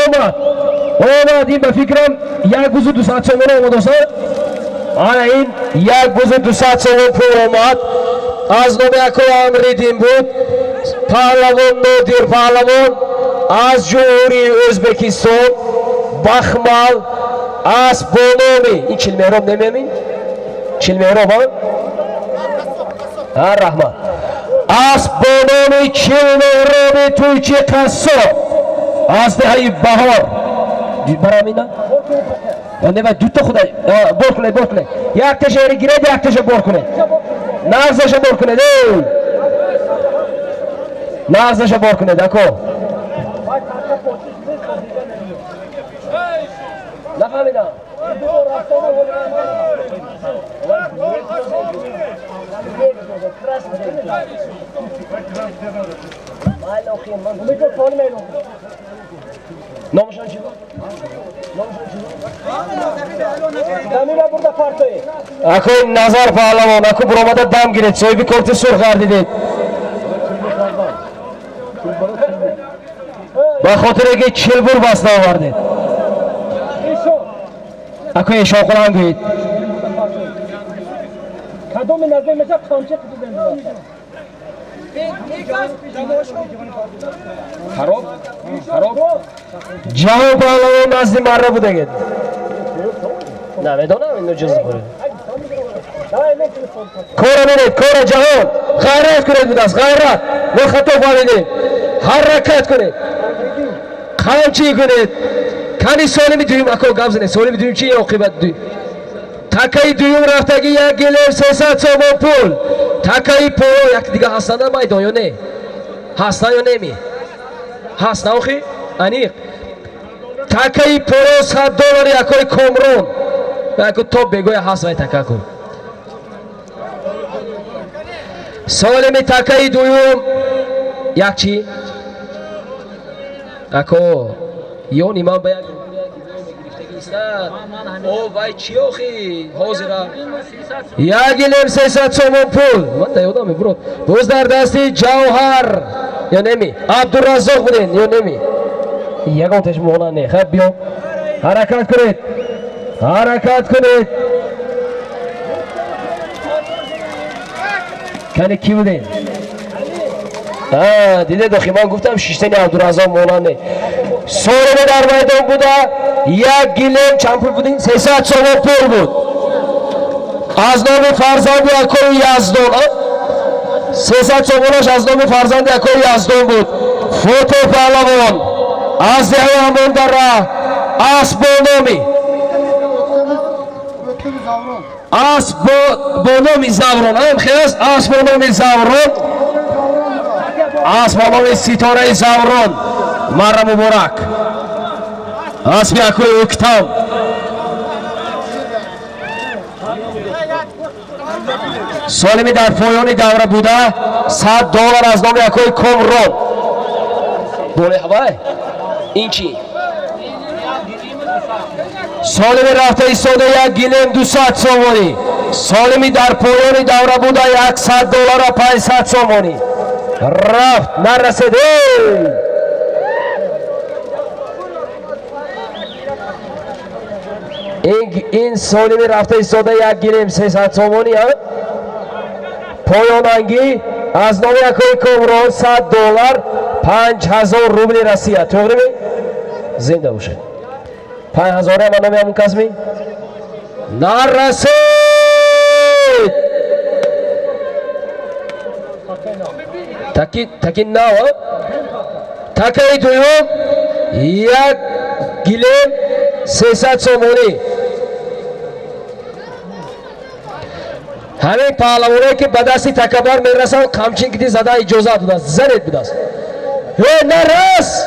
اومد این به فکرم یک بوزو 200 سامانه اومد دوستان آره این یک بوزو 200 سامانه پول اومد از نام اکای امریدین بود پهلوان نادیر پهلوان از جمهوری ازبکستان بخمل از بانامی این چیل مهراب نمیامین؟ چیل مهراب ها؟ رحمت از بانامی چیل مهراب تویچی قصاب از دهی بهار برامینا؟ نه باید دوتا خدا بر کنه یک تشه ایری گیرد یک تشه بر کنه نغزش بر کنه نغزش بر کنه دکو نفهمیدم نامشان چی بود؟ اکو نظر پهلوان اکو برآمده دم گیرید صاحبی کارت سرخ گردیدید به خاطر اینکه چلبور بسته آوردید اکو ایشان قلم گوید کدوم نظر مثل کامچه کدوم بنده خراب جهان پهلوان نزدی مره بوده گید نه میدانم اینو جز بوده کار بینید کار جهان غیرت کنید بود است غیرت و خطا فهمیدید حرکت کنید قمچی کنید کنی سالمی دویم اکو گم زنید سالمی دویم چی عاقبت دویم تکایی دویم رفتگی یک گلیم 300 سامان پول تکایی پولو یک دیگه هستن در میدان یا نه هستن یا نمی هست نه آخی انیق تکایی پولو 100 دلار یکای کامرون اکو تا بگوی هست وی تکه کن سالمی تکایی دویم یک چی اکو یا نیمان باید او وای چی آخی حاضره یک گلیم 300 سامان پول من تا یادم برو بوز در دستی جوهر یا نمی عبدالرزاق بودین یا نمی یک آتش مغنه نه خب بیام حرکت کنید کنی کی بودین دیده داخی من گفتم شیشتنی عبدالرزاق مغنه سالمه در میدان بوده یک گلیم چند پول بودین؟ 300 سامان پول بود از نام فرزند اکای یزدان 300 سامانش از نام فرزند اکای یزدان بود فوتو پهلوان از دهی همون در اسب نامی اسب با نام زوران هم خیست اسب با نام زوران اسب با نام ستاره زوران مرا مبارک اسب یکوی اکتام سالمی در پایان دوره بوده $100 از نام یکوی کامران بوله هوای این چی؟ سالمی رفته ایستاده یک گلیم 200 سومانی سالمی در پایان دوره بوده $100 و 500 سومانی رفت نرسیده این سالمی رفته ایستاده یک گلیم 300 سومانی پایان انگی از نام یکوی کامران $100 5000 روبل رسیه توغری می؟ زنده باشه 5000 هم نامی همون کس می؟ نرسید تکی نه تکی دویم یک گلیم 300 سومانی همین پهلوانایی که به دستی تکبر میرسن قمچین کتی زده اجازه داده زنید بدست نرس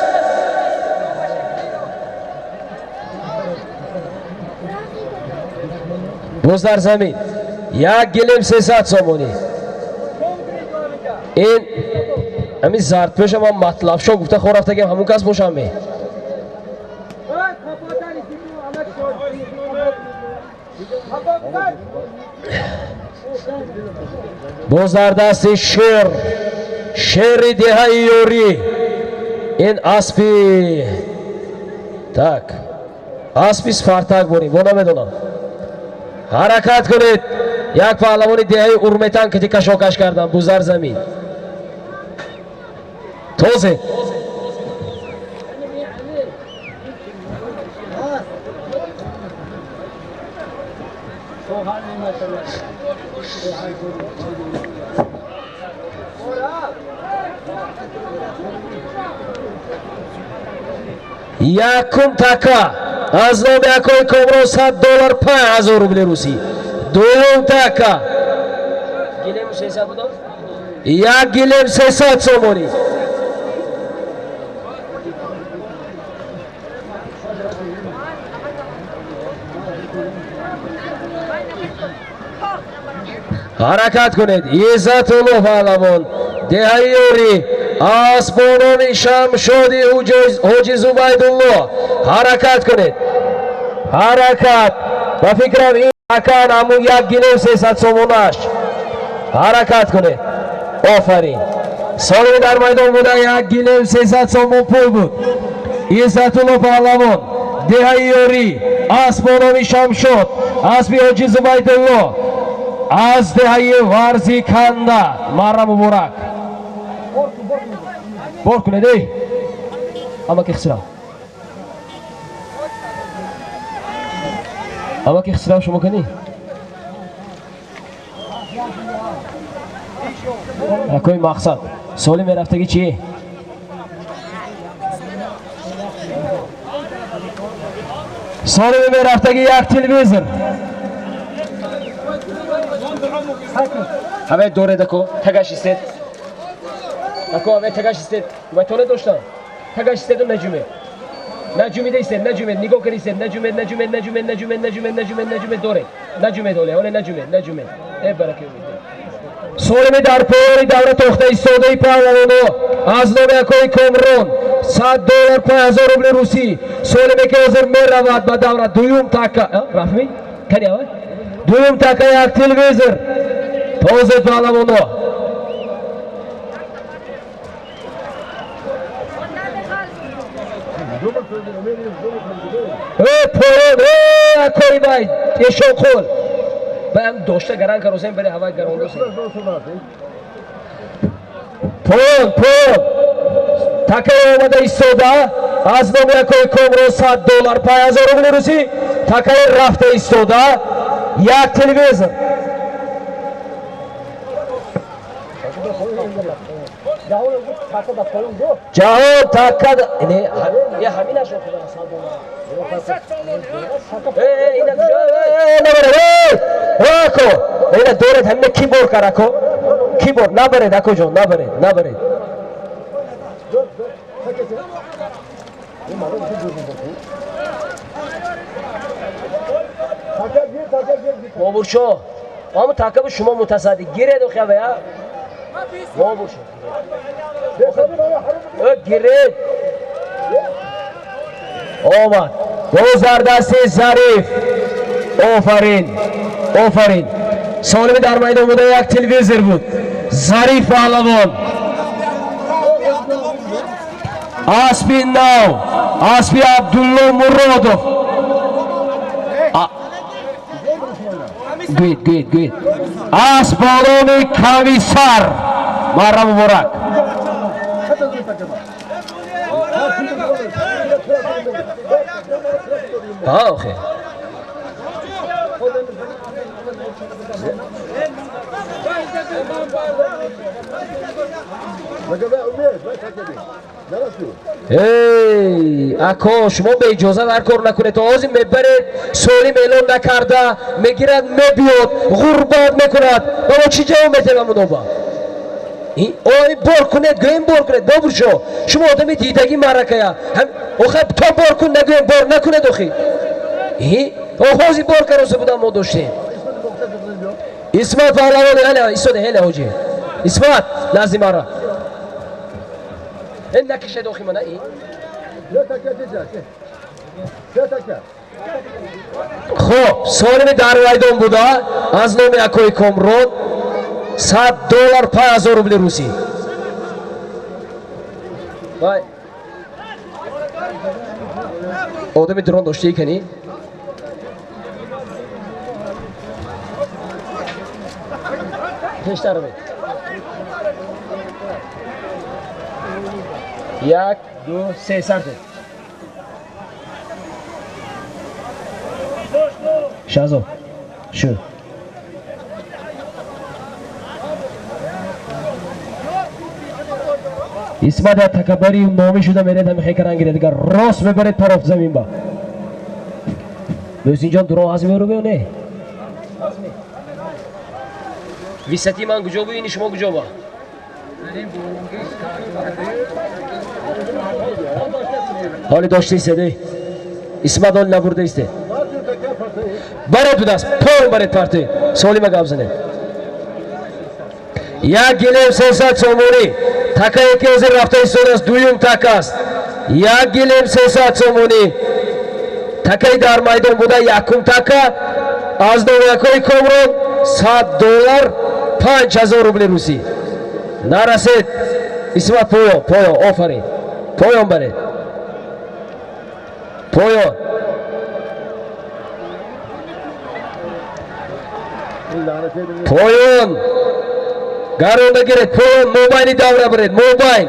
بوز در زمین یک گلیم 300 سومانی این همین زرد پیش ما مطلب شو گفته خور رفته که همون کس باشم می باز در دست شیر دهه یوری این اسبی تک اسبی سپارتاک بونی بونا بدونم حرکت کنید یک پهلوانی دهه ارمتن که کشاکش کردن بوزر زمین توزه یکم تکا از نام یکوی کامران $100 5000 روبل روسی دوم تکا گلیم 300 بودم یک گلیم 300 سومانی حرکت کنید عزت الله پهلوان دهیوری اسبانان شمشادی حاجی زبیدالله حرکت کنید حرکت و فکرم این حکن همون یک گلیم 300 سومانش حرکت کنید آفرین سالمی در میدان بوده یک گلیم 300 سومان پول بود عزت الله پهلوان دهیوری اسبانان شمشاد اسبی حاجی زبیدالله از دهه ورزی کنده مرا مبارک بار کنید ای اما که خسرم اما که خسرم شما کنی اکوی مقصد سالی می رفتگی چیه سالی می رفتگی یک تلویزر همه دوره دکو تگش استید دکو همه تگش استید و توله داشتم تگش استید و نجومه دیستید نجومه نگاه کنی استید نجومه دوره نجومه دوله اون نجومه ای برکه سالمی در پایان دوره تخته ایستاده پهلوانو از نام یکوی کامران $100 5000 روبل روسی سالمی که حاضر می رود به دوره دویم تکه رفمی کنی آوه دویم تکه یک تلویزر توزه پهلوانو پایان اکوی باید یشو خول بایم دوشته گران کروسیم بره هوای گران روسیم پایان تکه آمده ایستاده از نام یکوی کامران $100 5000 روبل روسی تکه رفته ایستاده یک تلویزر جهان تکه اینه همین اشو خدا $100 این Ako. Ena doret hamne keyboard karako. Keyboard nabared ako jon nabared. Dur. Takesi. Umarım bir durun bakayım. Taker gir. Moburşo. Ama takımı şuma mutasadi. Gire do ya veya. Moburşo. Gire. Omad. Dozardasi Zarif. Ofarin. Solimi dar maydonida yak televizor bu. Zarif Alamon. Asbin now. Asbi Abdullah Murodov. Good. Asbalomi Kavisar. Marra Mubarak. Okay. Ey, ako شما به اجازه در کار نکنید. آزی میبرید سولی میلون نکرده میگیرد میبیاد غربت میکند. بابا چی جواب میده من با این بار کنید گویم بار کنید بابور شما آدمی دیدگی مرکه هم آخه تا بار کن نگویم بار نکنید آخی آخوزی بار کروسه بودم ما داشتیم اسمت پهلوان هله حاجی اسمت لازم آره این نکشه داخی منه این خب سالم در ویدان بوده از نام اکوی کمرون $100 $5000 روسی بای آدمی درون داشته ای کنی پیشتر بید 1 2 3 سرده شازو شو اسمت تکبری نامی شده میرد همه خیکران گیره دیگر راست ببرید طرف زمین با بس اینجا درو آزمی رو بیونه ویستی من کجا بینی شما کجا با حالی داشتی سده اسمت حال نبرده ایسته برد بود است پارم برد پارتی سالی مگاب زنه یک گلیم 300 سومونی تکا یکی از رفته ایستاد است دویم تک است یک گلیم 300 سومونی تکای در میدان بوده یکم تکا از نام یکوی کمرون $100 $5000 روسی نرسید اسمت پویو آفرین پویون برید پویون پویون گارو نگیرید پویون موبایلی داوره برید موبایل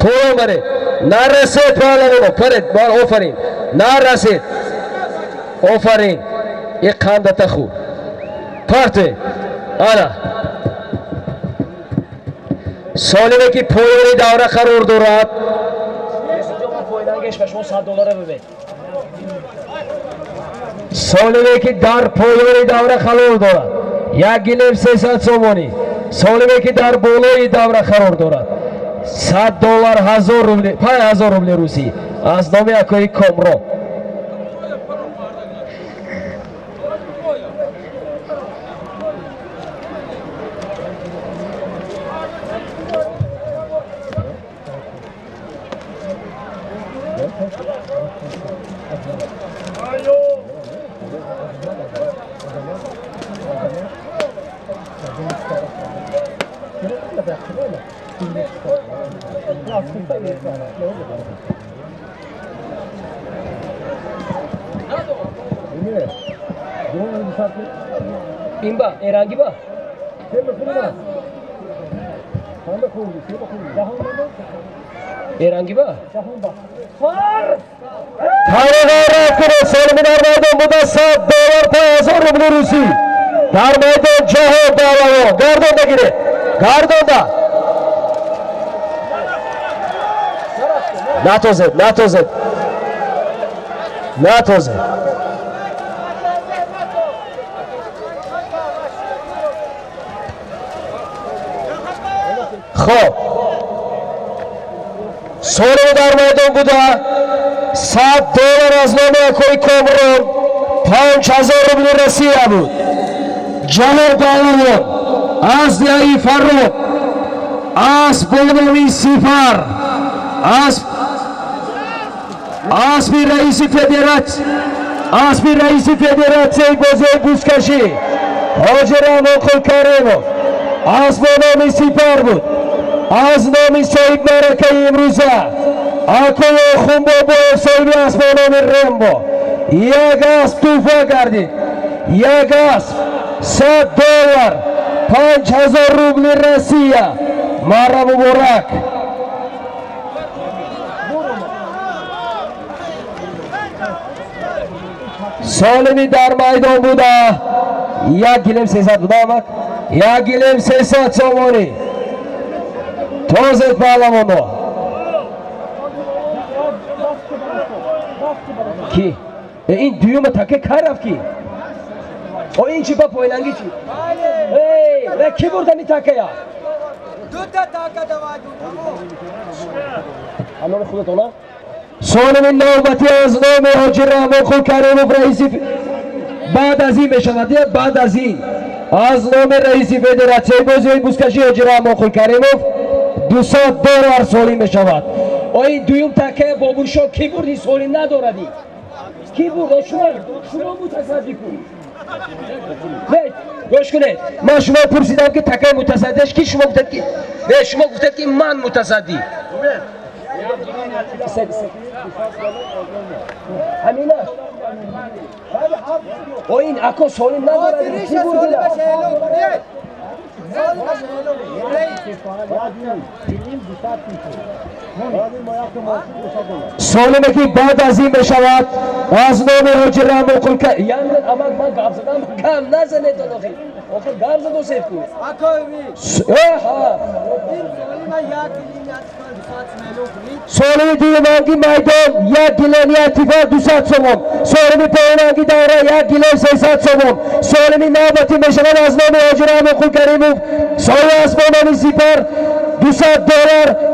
پویون برید نرسید پهلوانو پرید بال آفرین نرسید آفرین یک خانده خوب پارتی آره سالمه که پویونی داوره قرار دارد سالمه که در پویونی داوره قرار دارد یک گلیم 300 سومونی سالمه که در بالای داوره قرار دارد $100 $5000 روسی از نام یکوی کمرو این با ایرانگی با ایرانگی با حرارت کنه سالمی در میدان بوده $100 $5000 روسی در میدان جهاد داوایو گردان بگیره گردان دا نتوزد خب سوال در میدان بوده $100 از نام اکوی کامران 5000 روبل رسیده بود. جهان پهلوان از دیایی فرود از بانوی سفر از رئیس فدراسیون بازی بوسکشی حاجی رحمان کریموف از بانوی سفر بود. از نام صاحب مرکه امروزه آقای خونبابا صاحب از بانوی رمبو یک اسب توفه گردید. یک اسب $100 5000 روبل رسیه. مارا مبارک. سالمی در میدان بوده 1 گلیم 300 بوده آمد 1 گلیم 300 سامانی توزد پهلوانو کی؟ این دویوم تکه کار رفت کی؟ او این چی با پویلنگی چی؟ ای کی بردنی تکه یا؟ دو تا تکه دوا نام خودت اونا؟ سالم نوبتی از نام حاجی رحمان کریموف رئیسی بعد از این بشود بعد از این از نام رئیس فدراسیون بازی بوسکشی حاجی رحمان کریموف $200 سالی بشود. و این دویم تکه بابوشو کی بردی سالی نداردی؟ کی برد؟ شما متصدی کنید. گوش کنید من شما پرسیدم که تکه متصدیش کی شما گفتید که شما گفتید که من متصدی همینه و این اکو سالی نداره چی بردی سالمه که بعد از این بشود از نام حاجی رحمان کریموف یعنی من گام زدم گام نزنه تو لخی آخه گام زدو سیف کن سالمی دیوانگی میدان 1 گلیم اتفاق 200 سوم سالمی پایانگی دوره 1 گلیم 300 سوم سالمی نوبتی میشود از نام حاجی رحمان کریموف سایه اسبانانی سپر $200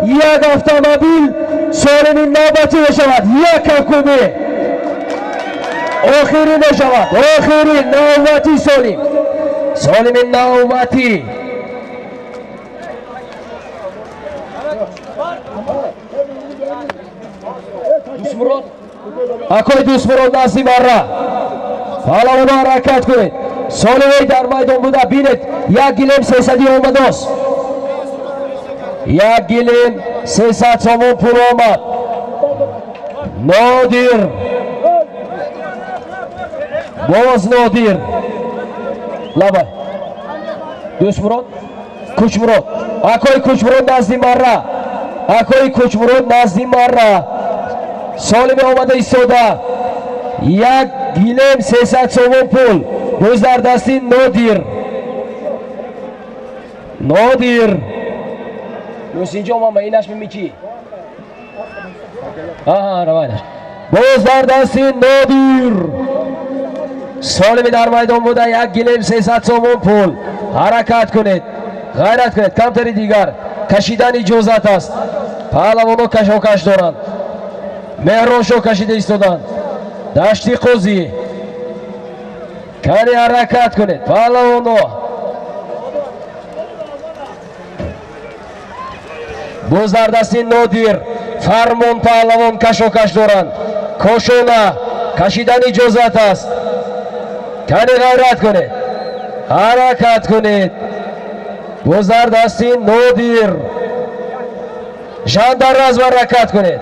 یک اتومبیل سالمی نوبتی میشود 1 حکومه آخری میشود آخری نوبتی سالمی نوبتی دوسمراد اکوی دوسمراد نزدی مرا پهلوان حرکت کنید سالمی در میدان بوده بینید 1 گلیم 300 آمد است 1 گلیم 300 سوم پول آمد نادر باز نادر لبای دوسمراد کوچمراد اکوی کوچمراد نزدی مرا اکوی کوچمراد نزدی مرا سالمی آمده ایستاده 1 گلیم 300 سوم پول روز در دستی نادر روز اینجا ما اینش میمی روانش باز در دستی نادر سالمی در میدان بوده 1 گلیم 300 سوم پول حرکت کنید غیرت کنید کمتری دیگر کشیدن اجازت است پهلوانو کشاکش دارند مهرانشو کشیده ایستادند دشتی قوزی کمی حرکت کنید پهلوانو باز در دستی نادر فرمان پهلوان کشاکش دارند کشونه کشیدن اجازت است کمی غیرت کنید حرکت کنید باز در دستی نادر ژاندار از حرکت کنید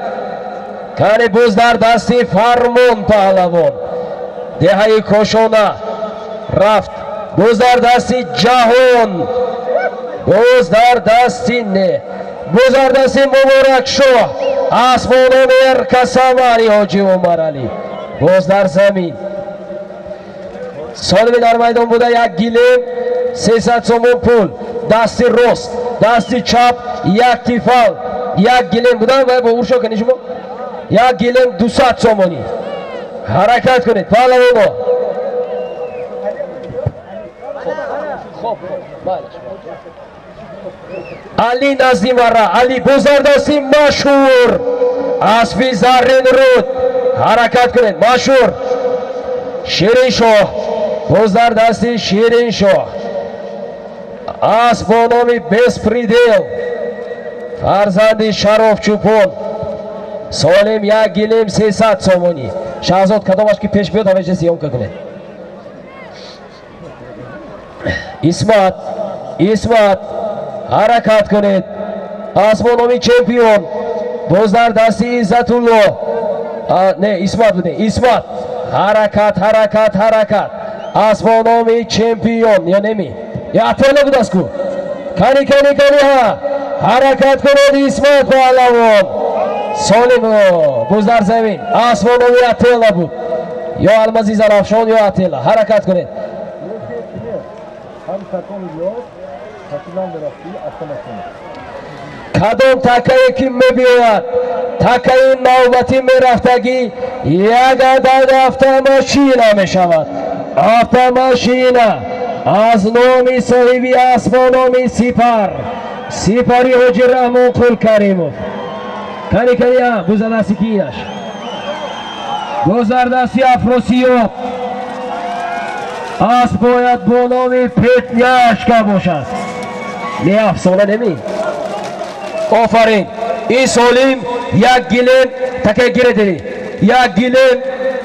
کمی باز در دستی فرمان پهلوان دهی کشونه رفت باز در دستی جهان باز در دستی نه باز در دستی مبارک شو اسبانان ارکسامانی حاجی عمر علی باز در زمین سالمی در میدان بوده 1 گلیم 300 سوم پول دستی راست دستی چپ 1 تیفال 1 گلیم بودن و با اورشو کنی شما 1 گلیم 200 سومانی حرکت کنید پهلوانو خب علی نزدیم ورا علی بزرگدستی مشهور اسبی زرین رود حرکت کنید مشهور شیرین شاه بزرگدستی شیرین شاه اسب با نام بسپریدل فرزندی شرف چوپون سالم 1 گلیم 300 سومونی شهزاد کدامش که پیش بیاد همیشه سیامکا کنه اسمت حرکت کنید اسمانومی چمپیون بزرگدستی عزت الله نه اسمت بوده اسمت حرکت اسمانومی چمپیون یا نمی یا اتله بود اسکو کنی ها حرکت کنید اسمت پهلوان سالم بزرگ زمین اسمانومی اتله بود یا المزیز الافشان یا اتله حرکت کنید هم تکان یاد تکیلان برفتی اصلا کدام تکایی که میبیاید تکایی نوبتی میرفتگی یک عدد автомашина میشود автомашина از نام صاحبی اسمانومی سپری حاجی رحمان قل کریموف کنی ها بزرگدستی کینش بزرگدستی افراسیاب اسب باید با نام پتنیاشکا باشد نه افسانه نمی آفرین این سالیم 1 گلیم تکه گیره داری 1 گلیم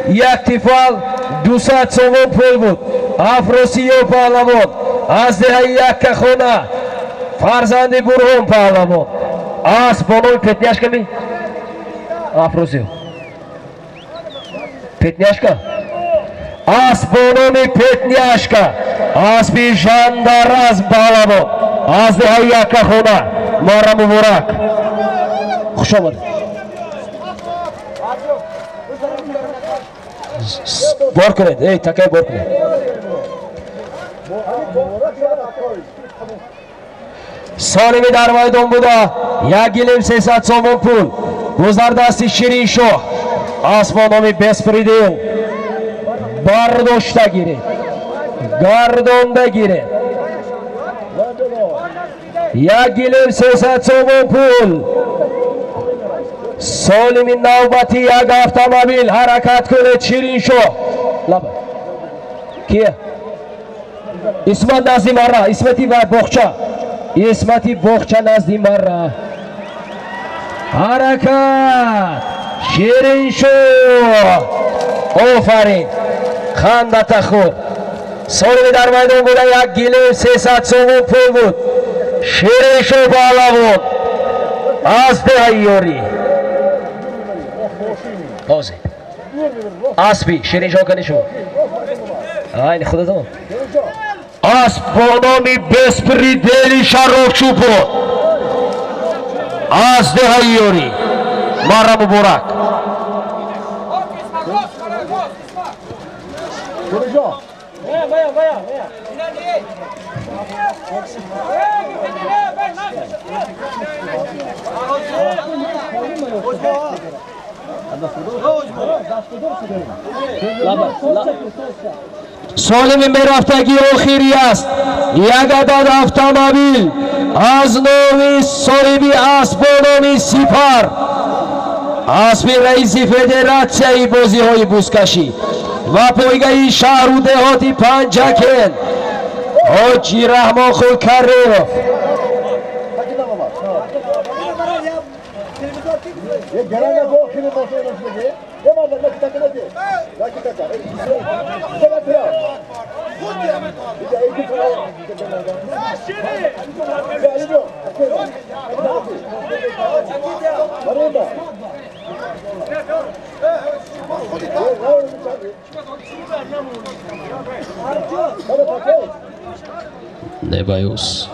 1 تیفال 200 سوم پول بود افراسیاب پهلوان از دهه یک خونه فرزند برهان پهلوان اسب با نام پتنیاشکا می افراسیاب پتنیاشکا اسب با نام پتنیاشکا اسبی ژاندار از پهلوان از دهه یک خونه مارا مبارک خوش آمد بار کنید ای تکه بار کنید سالمی در میدان بوده 1 گلیم 300 سوم پول بزرگدستی شیرین شاه اسمانومی بسپریدل برداشته گیرید گردانده گیرید 1 گلیم 300 سوم پول سالمی نوبتی 1 автомобиль حرکت کنید شیرین شاه لابا کیه اسمت نزدی مرا اسمتی و بخچه اسمتی بخچه نزدی مرا حرکت شیرین شاه آفرین خندت خود سالمی در میدان بوده 1 گلیم 300 سوم پول بود شیرین شاه پهلوان از دهه یاری بازی اسبی شیرین شاه کنی شو این خدا زمان اسب با نامی بسپریدل شرف چوپون از دهه یاری مارا مبارک سالمی میرفتگی آخری است 1 عدد автомобиль از نام صاحبی اسب با نام سپر اسب رئیس فدراسیون بازی های بوسکشی و پایگاه شهر و دهاتی پنجکن حاجی رحمان خل کریموف یه گرانه با کنه باشه نمیشه یه ما لگه تکه نده لگه تکه چرا بیا خود یا ایکی تو نبایوس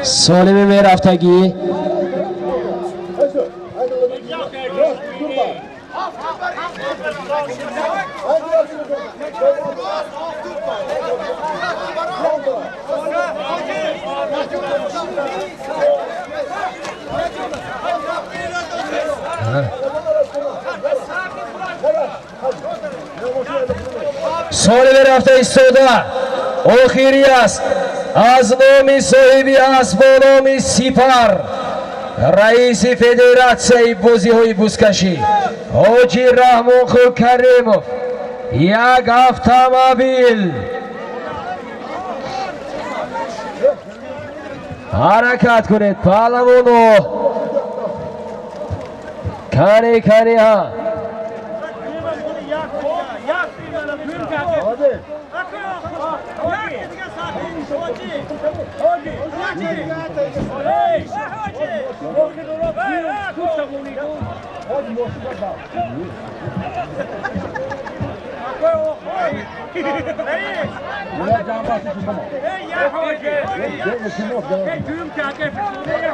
سالم میرفتگی سال رفته ایستاده آخری است از نام صاحب اسب و نام سپر رئیس فدراسیون بازی‌های بزکشی حاجی رحمان خو کریموف یک автомобیل حرکت کنید پهلوانو کنی ها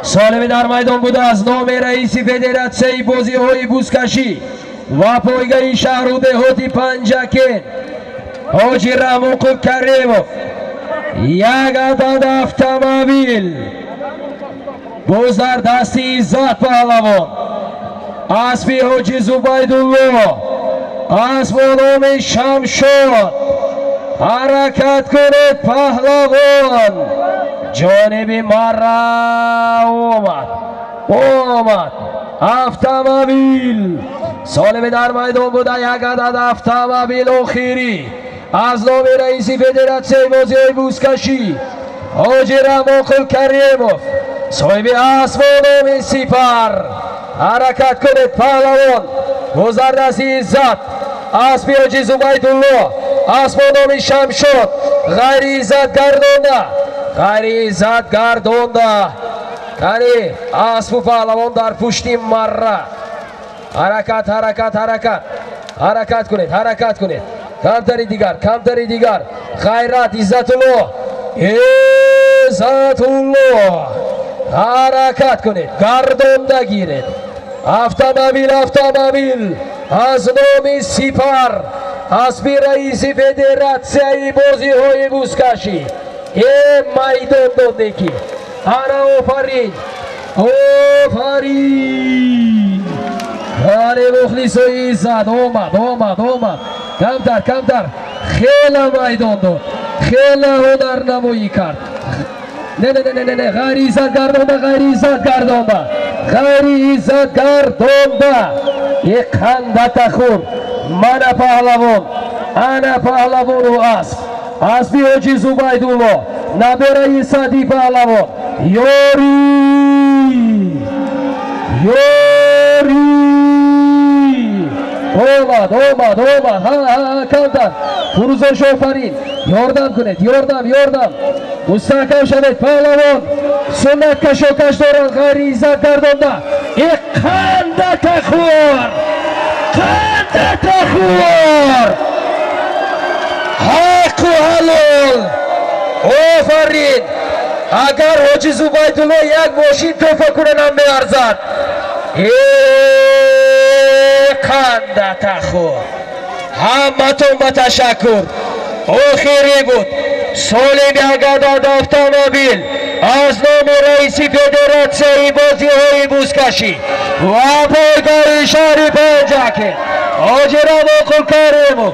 سالمی در میدان بوده از نام رئیس فدراسیون بازی‌های بزکشی و پایگاه شهر و دهاتی پنجکین حاجی رحمان خو کریموف یک عدد автомобیل باز در دستی عزت پهلوان اسب حاجی زبیدالله اسب و نام شمشاد حرکت کنید پهلوان جانب مرا اومد автомобیل سالم در میدان بوده یک عدد автомобیل آخری از نام رئیس فدراسیون بازی‌های بزکشی حاجی رحمان خو کریموف صاحب اسب و نام سپر حرکت کنید پهلوان گذر دستی عزت اسب حاجی زبیدالله اسب و نام شمشاد غیر عزت گردانده یعنی اسب پهلوان در پشت مره حرکت کنید کمتری دیگر غیرت عزت الله حرکت کنید گردانده گیرید автомобیل از نام سپر اسب رئیس فدراسیون بازی‌های بزکشی میدان داده کی انا آفرین خاله مخلص و عزت اومد کمتر خیلی میدان داد خیلی هنر نمایی کرد نه غیر عزت گردانده یک خنده خون انا پهلوان و اسب حاجی زبیدالله نبره صدی پهلوان یاری اومد کمتر فروزان شوفرین یاردم کنید مستحکم شدید پهلوان سنت کش دارن غیر عزت گردانده یک خنده خور حق و حلال آفرین اگر حاجی زبیدالله یک ماشین توفه کنن میارزد خنده تخور همتون با تشکر آخری بود سالم یک عدد автомобیل از نام رئیس فدراسیون بازی‌های بزکشی و پایگاه شهر پنجکین حاجی رحمان خو کریموف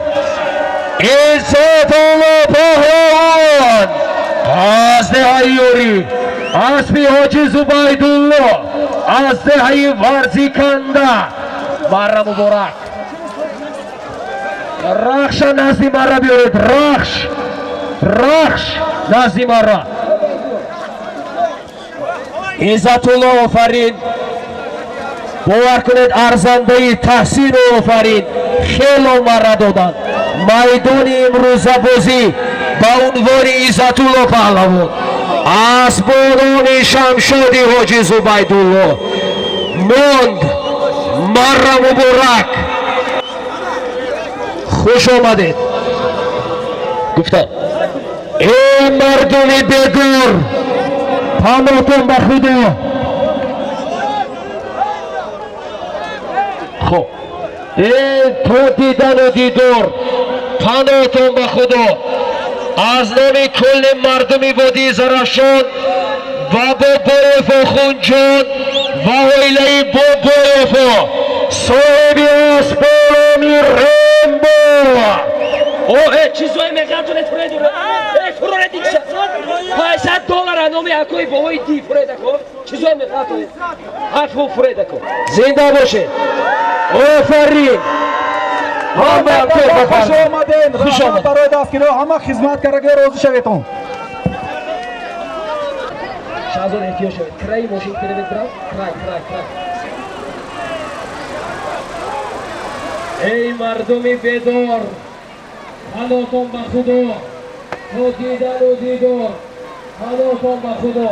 عزت الله پهلوان از دهه یوری اسب حاجی زبیدالله از دهه ورزیکنده مرا مبارک رخش نزدی مرا بیارید رخش نزدی مرا عزت الله آفرین باور کنید ارزنده تحسین آفرین خیلی مرا دادن میدان امروز بازی با عنوان عزت الله پهلوان اسبان شمشادی حاجی زبیدالله موند مرا مبارک خوش آمدید گفتم ای مردم بدور پناهتون به خدا خب ای تو دیدن و دیدار پناهتون به خدا از نام کل مردمی وادی زرافشان و بابای فخونجان و عائله بابای فا صاحب اسبان رمبو چیزای میخواد فرید رو فرید دیگه $500 نامی اکوی بابای دی فرید کو چیزای میخواد حرف فرید کو زنده باشه آفرین خوش آمدین خوش آمد برای دستگیرها همه خدمتکارگی روزی شویتون شازون احتیاج شد کرای ماشین کرای برام کرای ای مردمی بیدار حالاتون با خدا تو دیدار حالاتون با خدا